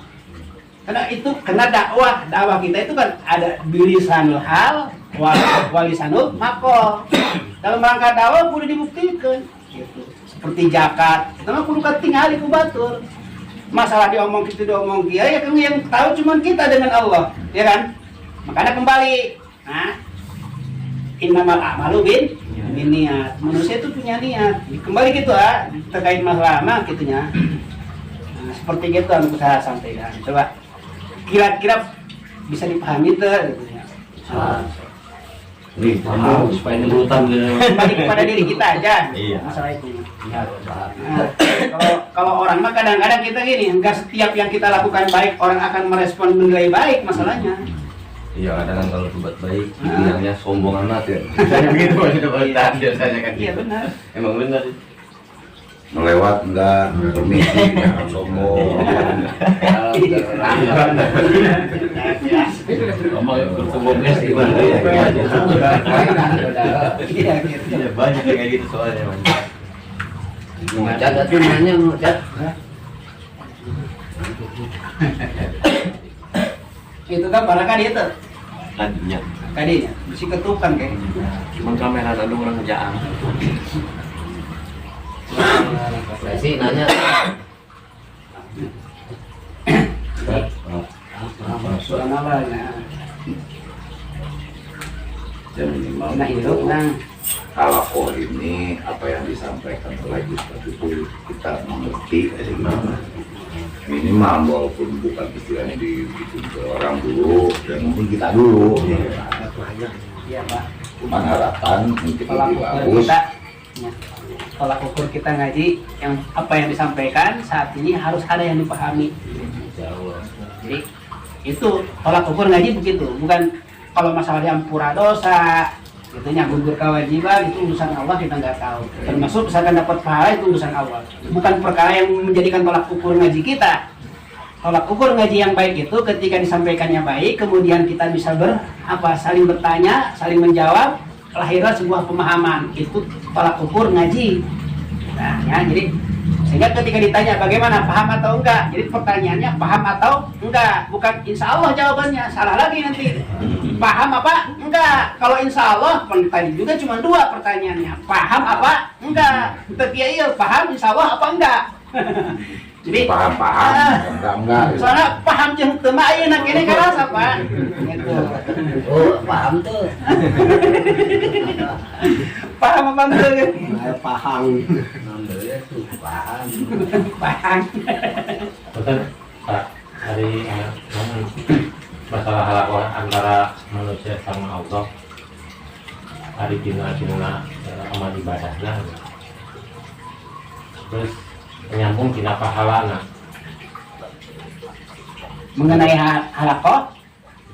Karena itu kena dakwah kita itu kan ada bilisanul hal, walisanul maqal. Dalam rangka dakwah kudu dibuktikan gitu. Seperti zakat, kita mah kudu katingali ku batur. Masalah diomong kitu diomong kieu ya kan yang tahu cuma kita dengan Allah, ya kan? Makanya kembali, innamal a'malu bin niat. Manusia itu punya niat. Kembali gitu terkait masalah gitunya. Nah, seperti gitu anu saya sampaikan. Coba kira-kira bisa dipahami tuh gitu ya. Ini paham supaya nyebutan Kembali kepada diri kita aja. Iya. Masalah itu. Nah, kalau orang mah kadang-kadang kita gini, enggak setiap yang kita lakukan baik orang akan merespon menilai baik masalahnya. Iya, kadang kalau berbuat baik bilangnya sombong amat ya. Biasanya begitu biasanya kan. Iya benar. Emang benar. melewat enggak permisi jangan sombong Sombongnya sih banyak yang kayak gitu soalnya. Cat tapi nanya cat Itu kan barangkali itu Tadinya kadinya mesti ketukan kayak cuma kamera ada orang kerjaan. saya sih nanya soal apa ya dan minimal nah itu nah kalau ini apa yang disampaikan oleh Ustaz itu kita mengerti dari mana minimal walaupun bukan istilahnya dibikin ke orang dulu dan mungkin kita dulu iya Pak cuma harapan mungkin tolak lebih ukur bagus kita ya, tolak ukur kita ngaji yang apa yang disampaikan saat ini harus ada yang dipahami jadi itu tolak ukur ngaji begitu bukan kalau masalah diampura dosa itu gugur kewajiban itu urusan Allah kita nggak tahu termasuk misalkan dapat pahala itu urusan Allah bukan perkara yang menjadikan tolak ukur ngaji kita tolak ukur ngaji yang baik itu ketika disampaikannya baik kemudian kita bisa saling bertanya saling menjawab lahirlah sebuah pemahaman itu tolak ukur ngaji nah ya jadi saya Sehingga ketika ditanya bagaimana, paham atau enggak, jadi pertanyaannya paham atau enggak, bukan insya Allah jawabannya, salah lagi nanti. Paham apa enggak? Kalau insya Allah tadi juga cuma dua pertanyaannya, paham apa enggak. Tapi iya paham insya Allah apa enggak. Jadi paham, enggak. Soalnya paham jeung teu mah ayeuna kene karasa, Pak. Gitu. Oh, paham tuh. Paham apa enggak? Paham. Paham. Paham. Betul, Pak. Hari masalah halakah antara manusia sama Allah. Hari dina amal ibadahnya. Terus menyambung tina pahalana. Mengenai halaqah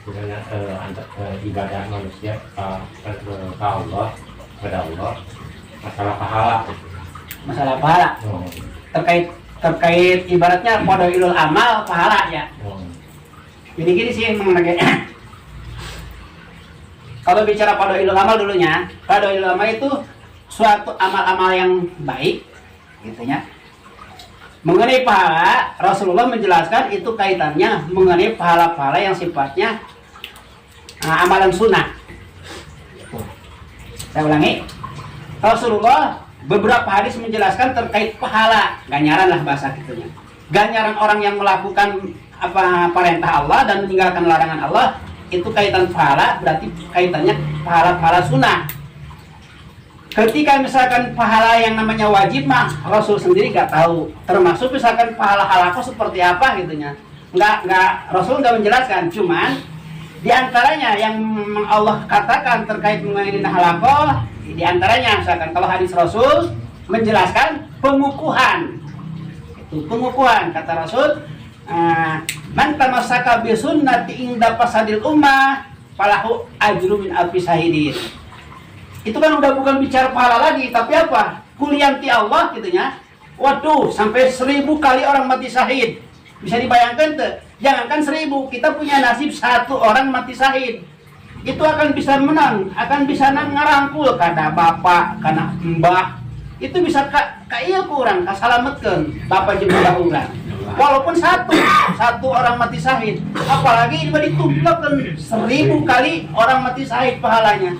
Sebenarnya ibadah manusia ke Allah, kepada Allah, masalah pahala. masalah pahala terkait ibaratnya qadailul amal pahala ya. Jadi gini sih mengenai kalau bicara qadailul amal dulunya, qadailul amal itu suatu amal-amal yang baik gitu ya. Mengenai pahala, Rasulullah menjelaskan itu kaitannya mengenai pahala-pahala yang sifatnya amalan sunnah. Saya ulangi, Rasulullah beberapa hadis menjelaskan terkait pahala, ganjaran lah bahasa kitunya. Ganjaran orang yang melakukan perintah Allah dan meninggalkan larangan Allah, itu kaitan pahala, berarti kaitannya pahala-pahala sunnah. Ketika misalkan pahala yang namanya wajib mah Rasul sendiri nggak tahu, termasuk misalkan pahala halaqah seperti apa gitunya, nggak Rasul nggak menjelaskan. Cuman diantaranya yang Allah katakan terkait mengenai halaqah, diantaranya misalkan kalau hadis Rasul menjelaskan pengukuhan, itu pengukuhan kata Rasul, man tamassaka bi sunnati inda fasadil ummah falahu ajru min alfi syahidin. Itu kan udah bukan bicara pahala lagi, tapi apa? Kulianti Allah gitunya. Waduh, sampai 1000 kali orang mati syahid. Bisa dibayangkan tuh? Jangankan 1000, kita punya nasib 1 orang mati syahid. Itu akan bisa menang, akan bisa ngarangkul kada bapak, kana mbah. Itu bisa iya kurang, kasalametkeun bapak jeung mbah urang. Walaupun satu orang mati syahid, apalagi ini ditumpahkan 1000 kali orang mati syahid pahalanya.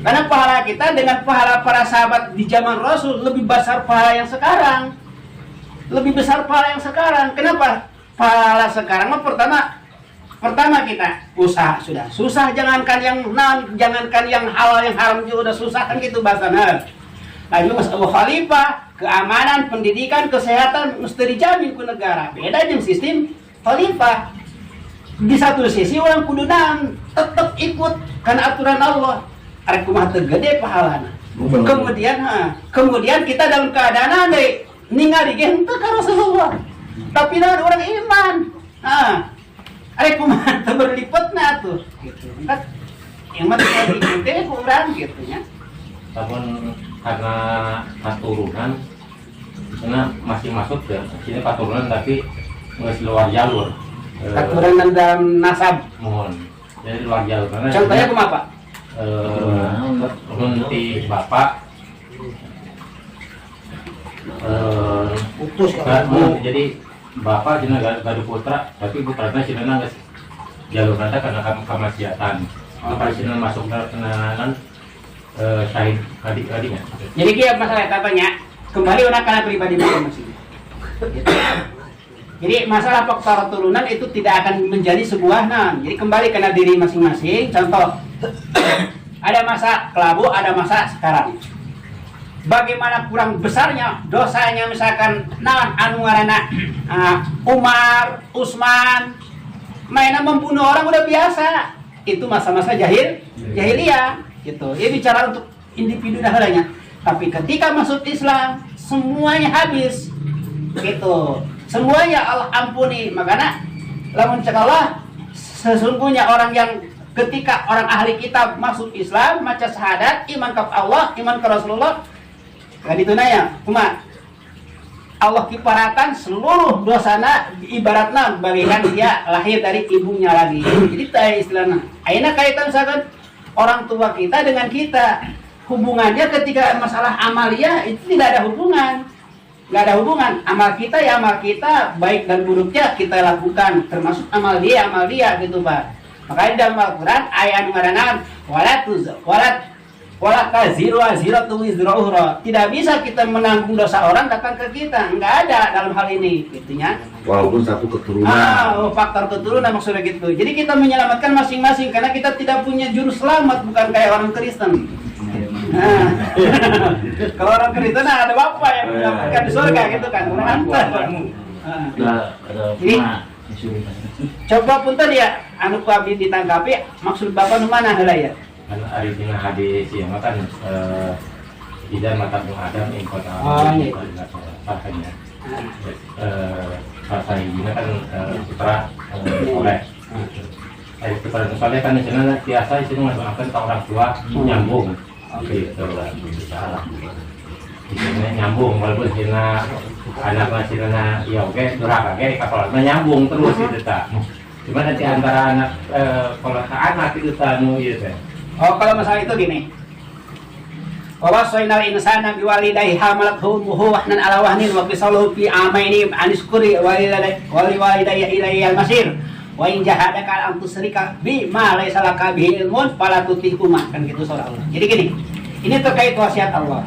Karena pahala kita dengan pahala para sahabat di zaman Rasul lebih besar pahala yang sekarang. Lebih besar pahala yang sekarang. Kenapa? Pahala sekarang pertama kita usaha sudah susah, jangankan yang halal yang haram juga udah susah kan gitu bahasanya. Lalu Mas Abu Khalifah, keamanan, pendidikan, kesehatan mesti dijamin ke negara. Beda dengan sistem Khalifah. Di satu sisi orang kudu tetap ikut karena aturan Allah. Arek kumaha teu gede pahalana. Kemudian kita dalam keadaan ade ningali ge henteu ka Rasulullah. Tapi ada orang iman. Arek kumaha teu berlipatna tuh gitu. Kan yang mah tadi gede kurang gitu nya. Namun karena keturunan karena masih masuk ya. Sini keturunan tapi geus luar jalur. Keturunan dalam nasab. Mohon. Jadi luar jalur. Contohnya kumaha, Pak? Nanti bapak Putus jadi bapak cina gadu putra tapi putranya cina nggak jalur nada karena kemaksiatan apa cina masuk kenalan syahid adik-adiknya. Jadi kia masalah katanya kembali karena pribadi masing-masing. Jadi masalah faktor turunan itu tidak akan menjadi sebuah Jadi kembali karena diri masing-masing. Contoh, ada masa kelabu, ada masa sekarang. Bagaimana kurang besarnya dosanya misalkan anu ngaranna Umar, Utsman, mainan membunuh orang udah biasa. Itu masa-masa jahiliyah gitu. Ini bicara untuk individu dahalanya. Tapi ketika masuk Islam, semuanya habis. Gitu. Semuanya Allah ampuni. Makanya lamun cek Allah, sesungguhnya orang yang ketika orang ahli kitab masuk Islam, maca syahadat, iman ke Allah, iman ke Rasulullah, kan itu nanya, cuma Allah kiparatan seluruh dosana ibaratna bagaikan dia lahir dari ibunya lagi. Jadi tanya istilahnya. Ayeuna kaitan misalkan orang tua kita dengan kita, hubungannya ketika masalah amalia itu tidak ada hubungan. nggak ada hubungan. Amal kita ya amal kita, baik dan buruknya kita lakukan, termasuk amal dia gitu Pak. Makanya dalam Al-Quran ayat ngarangan wala taziru waziratu wizra ukhra. Tidak bisa kita menanggung dosa orang datang ke kita, nggak ada dalam hal ini gitunya. Walaupun satu keturunan. Faktor keturunan maksudnya gitu. Jadi kita menyelamatkan masing-masing karena kita tidak punya juru selamat, bukan kayak orang Kristen. Nah, kalau orang Kristen ada bapak yang menyelamatkan di surga gitu kan, orang hantar. Jadi coba punten ya, anu ku abdi ditangkapi maksud bapak nu mana heula ya? Anu ari dina hadis ieu mah kan tidak mata Bung Adam ing kota pakainya. Pasal ini kan putra oleh. Dari putra soleh kan cenah biasa itu ngadoakeun ka orang tua nyambung. Gitu lah. Ini nyambung walaupun cina anak cina ya oke durhaka ge kapalna nyambung terus itu tak. Cuma nanti antara anak kalau ke anak itu tanu ieu teh. Oh, kalau masalah itu gini. Wa wasainal insana biwalidayhi hamalathu ummuhu wahnan ala wahnin wa fisaluhu fi amaini aniskuri walidayhi ilayhi al-masir. Wa in jahadaka an tusyrika bima laysa laka bihi ilmun fala tutihuma, kan gitu surah Allah. Jadi gini. Ini terkait wasiat Allah.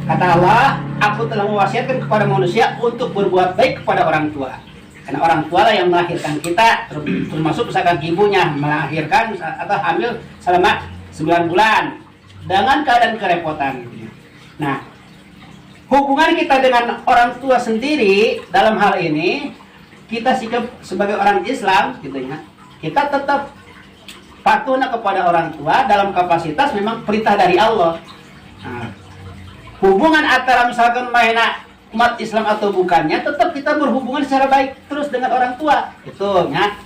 Kata Allah, aku telah mewasiatkan kepada manusia untuk berbuat baik kepada orang tua. Karena orang tua lah yang melahirkan kita, termasuk misalkan ibunya melahirkan atau hamil selama 9 bulan dengan keadaan kerepotan. Nah, hubungan kita dengan orang tua sendiri dalam hal ini, kita sikap sebagai orang Islam, gitu ya, kita tetap patuhna kepada orang tua dalam kapasitas memang perintah dari Allah. Nah, hubungan antara misalkan mainan umat Islam atau bukannya, tetap kita berhubungan secara baik terus dengan orang tua, itu ya.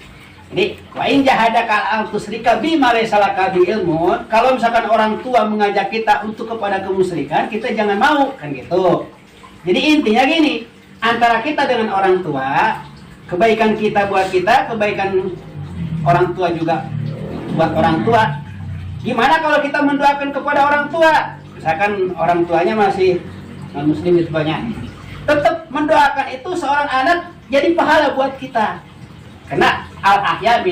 Jadi wa in jahadaka al tusyrika bima laysa laka bi ilmun, kalau misalkan orang tua mengajak kita untuk kepada kemusyrikan, kita jangan mau, kan gitu. Jadi intinya gini, antara kita dengan orang tua, kebaikan kita buat kita, kebaikan orang tua juga buat orang tua. Gimana kalau kita mendoakan kepada orang tua? Misalkan orang tuanya masih non-muslim itu banyak, tetap mendoakan itu seorang anak jadi pahala buat kita. Karena al-ahya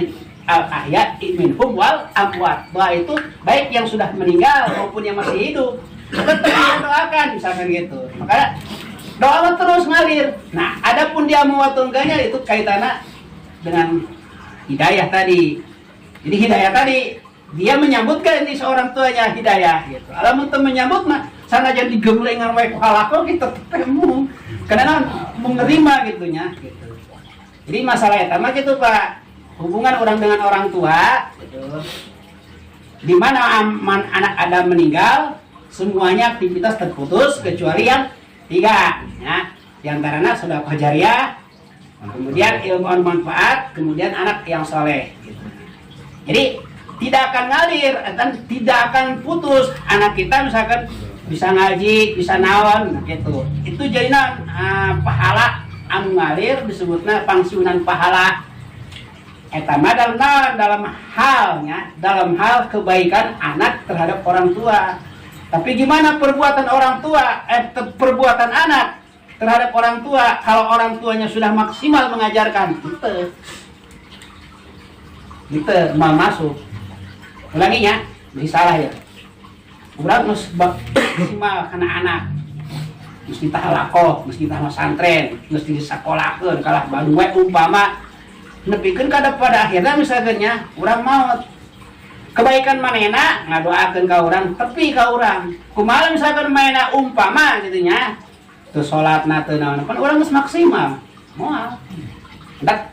minhum wal amwat. Doa itu baik yang sudah meninggal maupun yang masih hidup, tetap kita doakan misalkan gitu. Makanya doa terus ngalir. Nah, adapun dia mau atau enggaknya itu kaitannya dengan hidayah tadi. Jadi hidayah tadi dia menyambutkan ini seorang tuanya hidayah gitu. Alamun teu menyambut mah sana jadi gemelengan wae halako kita ketemu. Karena menerima gitunya gitu. Jadi masalah eta mah gitu Pak. Hubungan orang dengan orang tua gitu. Di mana anak Adam meninggal, semuanya aktivitas terputus kecuali yang 3 ya. Di antaranya sedekah jariyah, kemudian ilmu manfaat, kemudian anak yang soleh gitu. Jadi tidak akan ngalir dan tidak akan putus. Anak kita misalkan bisa ngaji, bisa naon gitu. Itu jadinya pahala anu ngalir disebutnya pangsiunan pahala. Eta mah dalam halnya, dalam hal kebaikan anak terhadap orang tua. Tapi gimana perbuatan orang tua, perbuatan anak terhadap orang tua kalau orang tuanya sudah maksimal mengajarkan? Gitu mau masuk. Ulanginya, jadi salah ya. Urang maksimal kana anak. Mesti tah lakoh, mesti tah santren, mesti disakolahkeun kalah baru we umpama nepikeun kada pada akhirnya misalnya urang maot. Kebaikan manehna ngadoakeun ka urang, tepi ka urang. Kumaha misalkan manehna umpama gitu nya. Teu salatna teu naon, kan urang geus maksimal. Moal. Dak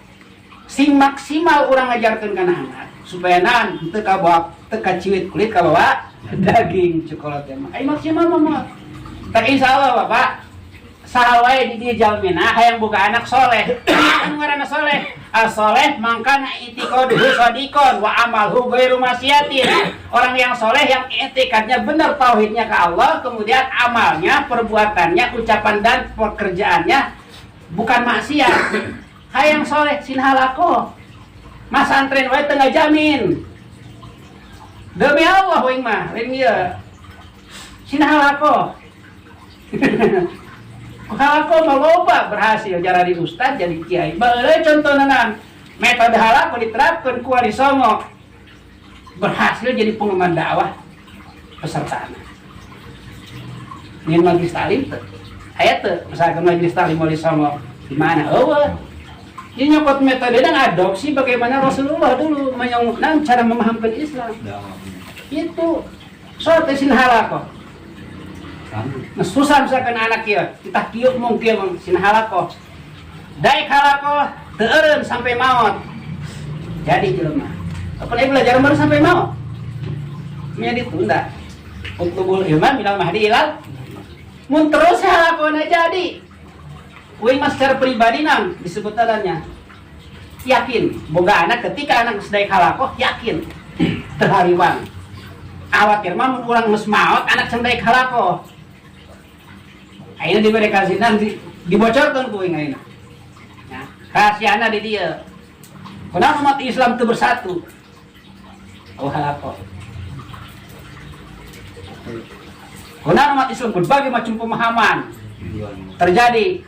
sing maksimal urang ngajarkeun kana anak supaya naon teu kabawa teu kaciwit kulit kabawa daging cokelat mah. Ai maksimal mah. Tak insyaallah Bapak saha wae di dieu jalmina hayang boga anak soleh. Anu ngaranna soleh? As-soleh mangkana i'tiqaduhu shadiqon wa amalhu ghairu masyiatin. Orang yang soleh yang i'tiqadnya benar tauhidnya ke Allah, kemudian amalnya, perbuatannya, ucapan dan pekerjaannya bukan maksiat. Hayang soleh sinhalako. Mas santren wae teu ngajamin. Demi Allah wing mah, lain ieu. Sinhalako. Halako maloba berhasil jadi ustad jadi kiai. Bae contohna metode halako diterapkan ku Wali Songo berhasil jadi pengemban dakwah pesertana. Nyen majelis taklim teh. Aya teh misalkan majelis taklim Wali Songo di mana? Eueuh. Ini nyokot metode dan adopsi bagaimana Rasulullah dulu menyongnan cara memahamkan Islam. Itu soal tesin halako. Nah, susah misalkan anak ya, kita kiuk mungkin sin halako. Daik halako teureun sampai maut. Jadi jelema. Apa belajar baru sampai maut? Nya ditunda. Utlubul ilman minal mahdi ilal. Mun terus halakona jadi. Uing mas secara pribadi nam disebut adanya. Yakin boga anak ketika anak sedaya halako yakin terhariwang. Awatir mah urang geus maot anak sedaya halako. Ayeuna diberi kasinan dibocorkeun ku uing ayeuna. Ya, rahasiana di dieu. Kunaon umat Islam teu bersatu? Oh halako. Kunaon umat Islam berbagai macam pemahaman terjadi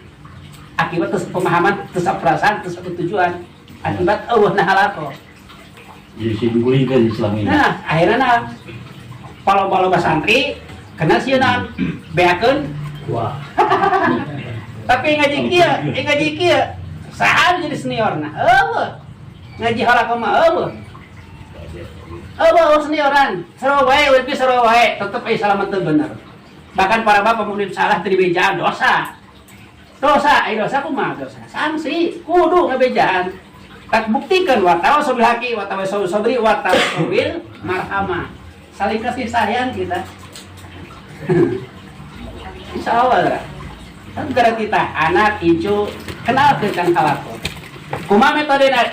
akibat pemahaman, perasaan, tujuan akibat nah halako. Jadi digulingkan Islam ini. Nah, akhirnya palo-palo santri kena sieun beakeun. Wah. Tapi ngaji kieu, saha jadi seniorna? Eueuh. Ngaji halako mah eueuh. Eueuh senioran, sarua wae we sarua wae, tetep aya salamet teu bener. Bahkan para bapak murid salah teu dibejaan dosa. Dosa kumaha dosa? Sanksi, kudu ngabejaan. Tak buktikan watawa sobil haki, watawa sobri, watawa sobil marhamah. Saling kasih sayang kita. Insya Allah lah. Negara kita anak incu kenal dengan halako. Kumaha metodena?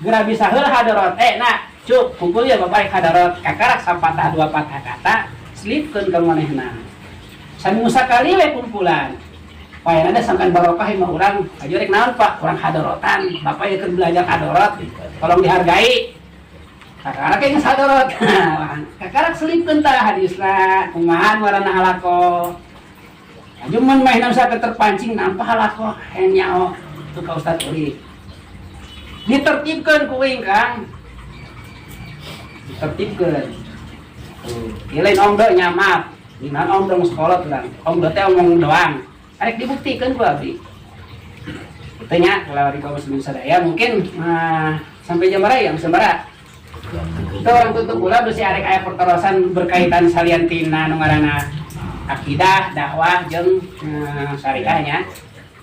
Geura bisa heula hadarat. Nak, cuk kumpul ya bapak hadarat. Kakarak sampatah dua patah kata, selipkeun ka manehna. Sami musakali we kumpulan. Payah ada sangkan barokah mah urang aja rek naon Pak, urang hadarotan. Bapak ya keur belajar hadarat, tolong dihargai. Kakarak geus hadarat. Kakarak selipkeun tah hadisna, kumaha warana halako. Ajuman mah naon sakeut terpancing nampa halako henya tu ka Ustaz Uli. Ditertibkeun ku uing Kang. Ditertibkeun. Tuh, ilain ongdo nya maaf. Dina ongdo sekolah tuh, ongdo teh omong doang. Arek dibuktikan ku abdi. Tanya kalau di kaum muslimin sadaya mungkin sampai jam berapa ya sembara. Itu orang tutup pula besi arek aya pertorosan berkaitan saliantina nu ngaranna akidah, dakwah jeung syariahnya.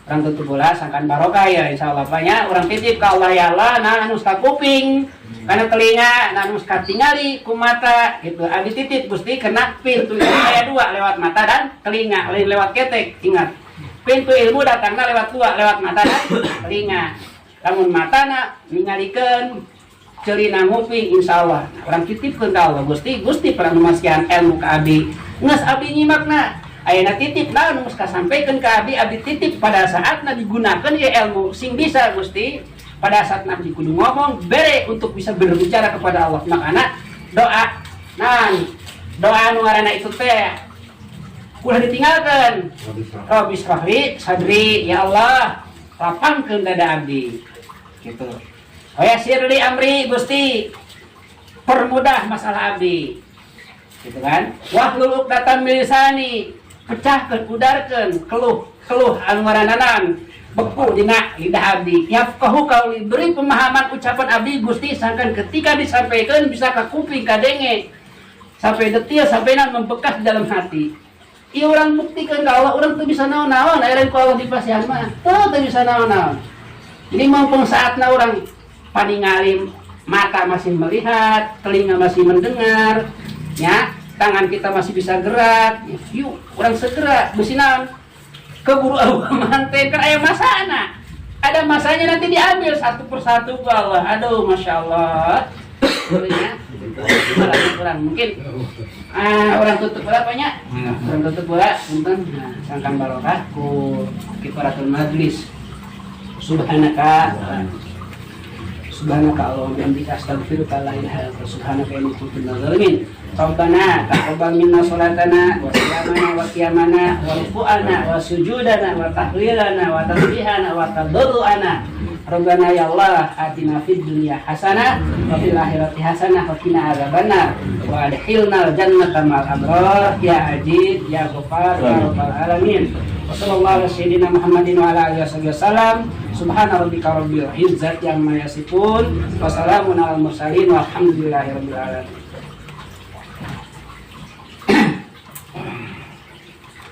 Orang tutup pula sangkan barokah ya insyaallah nya orang titip ka Allah ya Allah na anu ka kuping, kana telinga, na anu ka tingali ku mata gitu. Abdi titip Gusti kena pintu aya dua lewat mata dan telinga, lain lewat ketek, ingat. Pintu ilmu datangna lewat dua, lewat mata dan telinga. Lamun matana ningalikeun ceulina nguping insyaallah. Urang titipkeun ka Allah Gusti pernah memastikan ilmu ka abdi. Geus abdi nyimakna. Ayeuna titip naon geus kasampeukeun ka abdi titip pada saatna digunakeun ieu ilmu sing bisa Gusti. Pada saat abdi kudu ngomong bere untuk bisa berbicara kepada Allah. Makana doa doa anu ngaranna itu teh udah ditinggalkan. Rabbi shrahli sadri, ya Allah lapangkeun dada abdi gitu. Wayassirli amri Gusti permudah masalah abdi gitu kan. Wahlul 'uqdatam min lisani pecahkeun udarkeun keluh anu ngarannanan beku dina lidah abdi. Yafqahu qauli beri pemahaman ucapan abdi Gusti sangkan ketika disampaikan bisa ka kuping ka denge sampai detil sampai membekas di dalam hati. Iya orang buktikan ke Allah, orang tuh bisa naon-naon, akhirnya ku Allah dipasihan mah, tuh bisa naon-naon. Jadi mumpung saatnya orang paningalim, mata masih melihat, telinga masih mendengar, ya, tangan kita masih bisa gerak, yuk, orang segera, besi naon, keburu manten, kan ada masanya. Ada masanya nanti diambil satu persatu ku Allah, aduh Masya Allah. Orang mungkin orang tutup bola banyak orang tutup bola punten sangkan barokah ku kifaratul majlis subhanaka Subhanaka Allahumma bihamdika astaghfiruka la ilaha illa anta subhanaka inni kuntu minadz zalimin. Rabbana taqabbal minna sholatana wa siyamana wa qiyamana wa ruku'ana wa sujudana wa tahlilana wa tasbihana wa tadarruana. Rabbana ya Allah atina fid dunya hasanah wa fil akhirati hasanah wa qina adzabannar wa adkhilnal jannata ma'al abrar ya aziz ya ghafar ya rabbal alamin. Wassallallahu ala sayyidina Muhammadin wa ala alihi wasallam. Subhana rabbika rabbil izzati amma yasifun. Wassalamun alal mursalin walhamdulillahi rabbil alamin.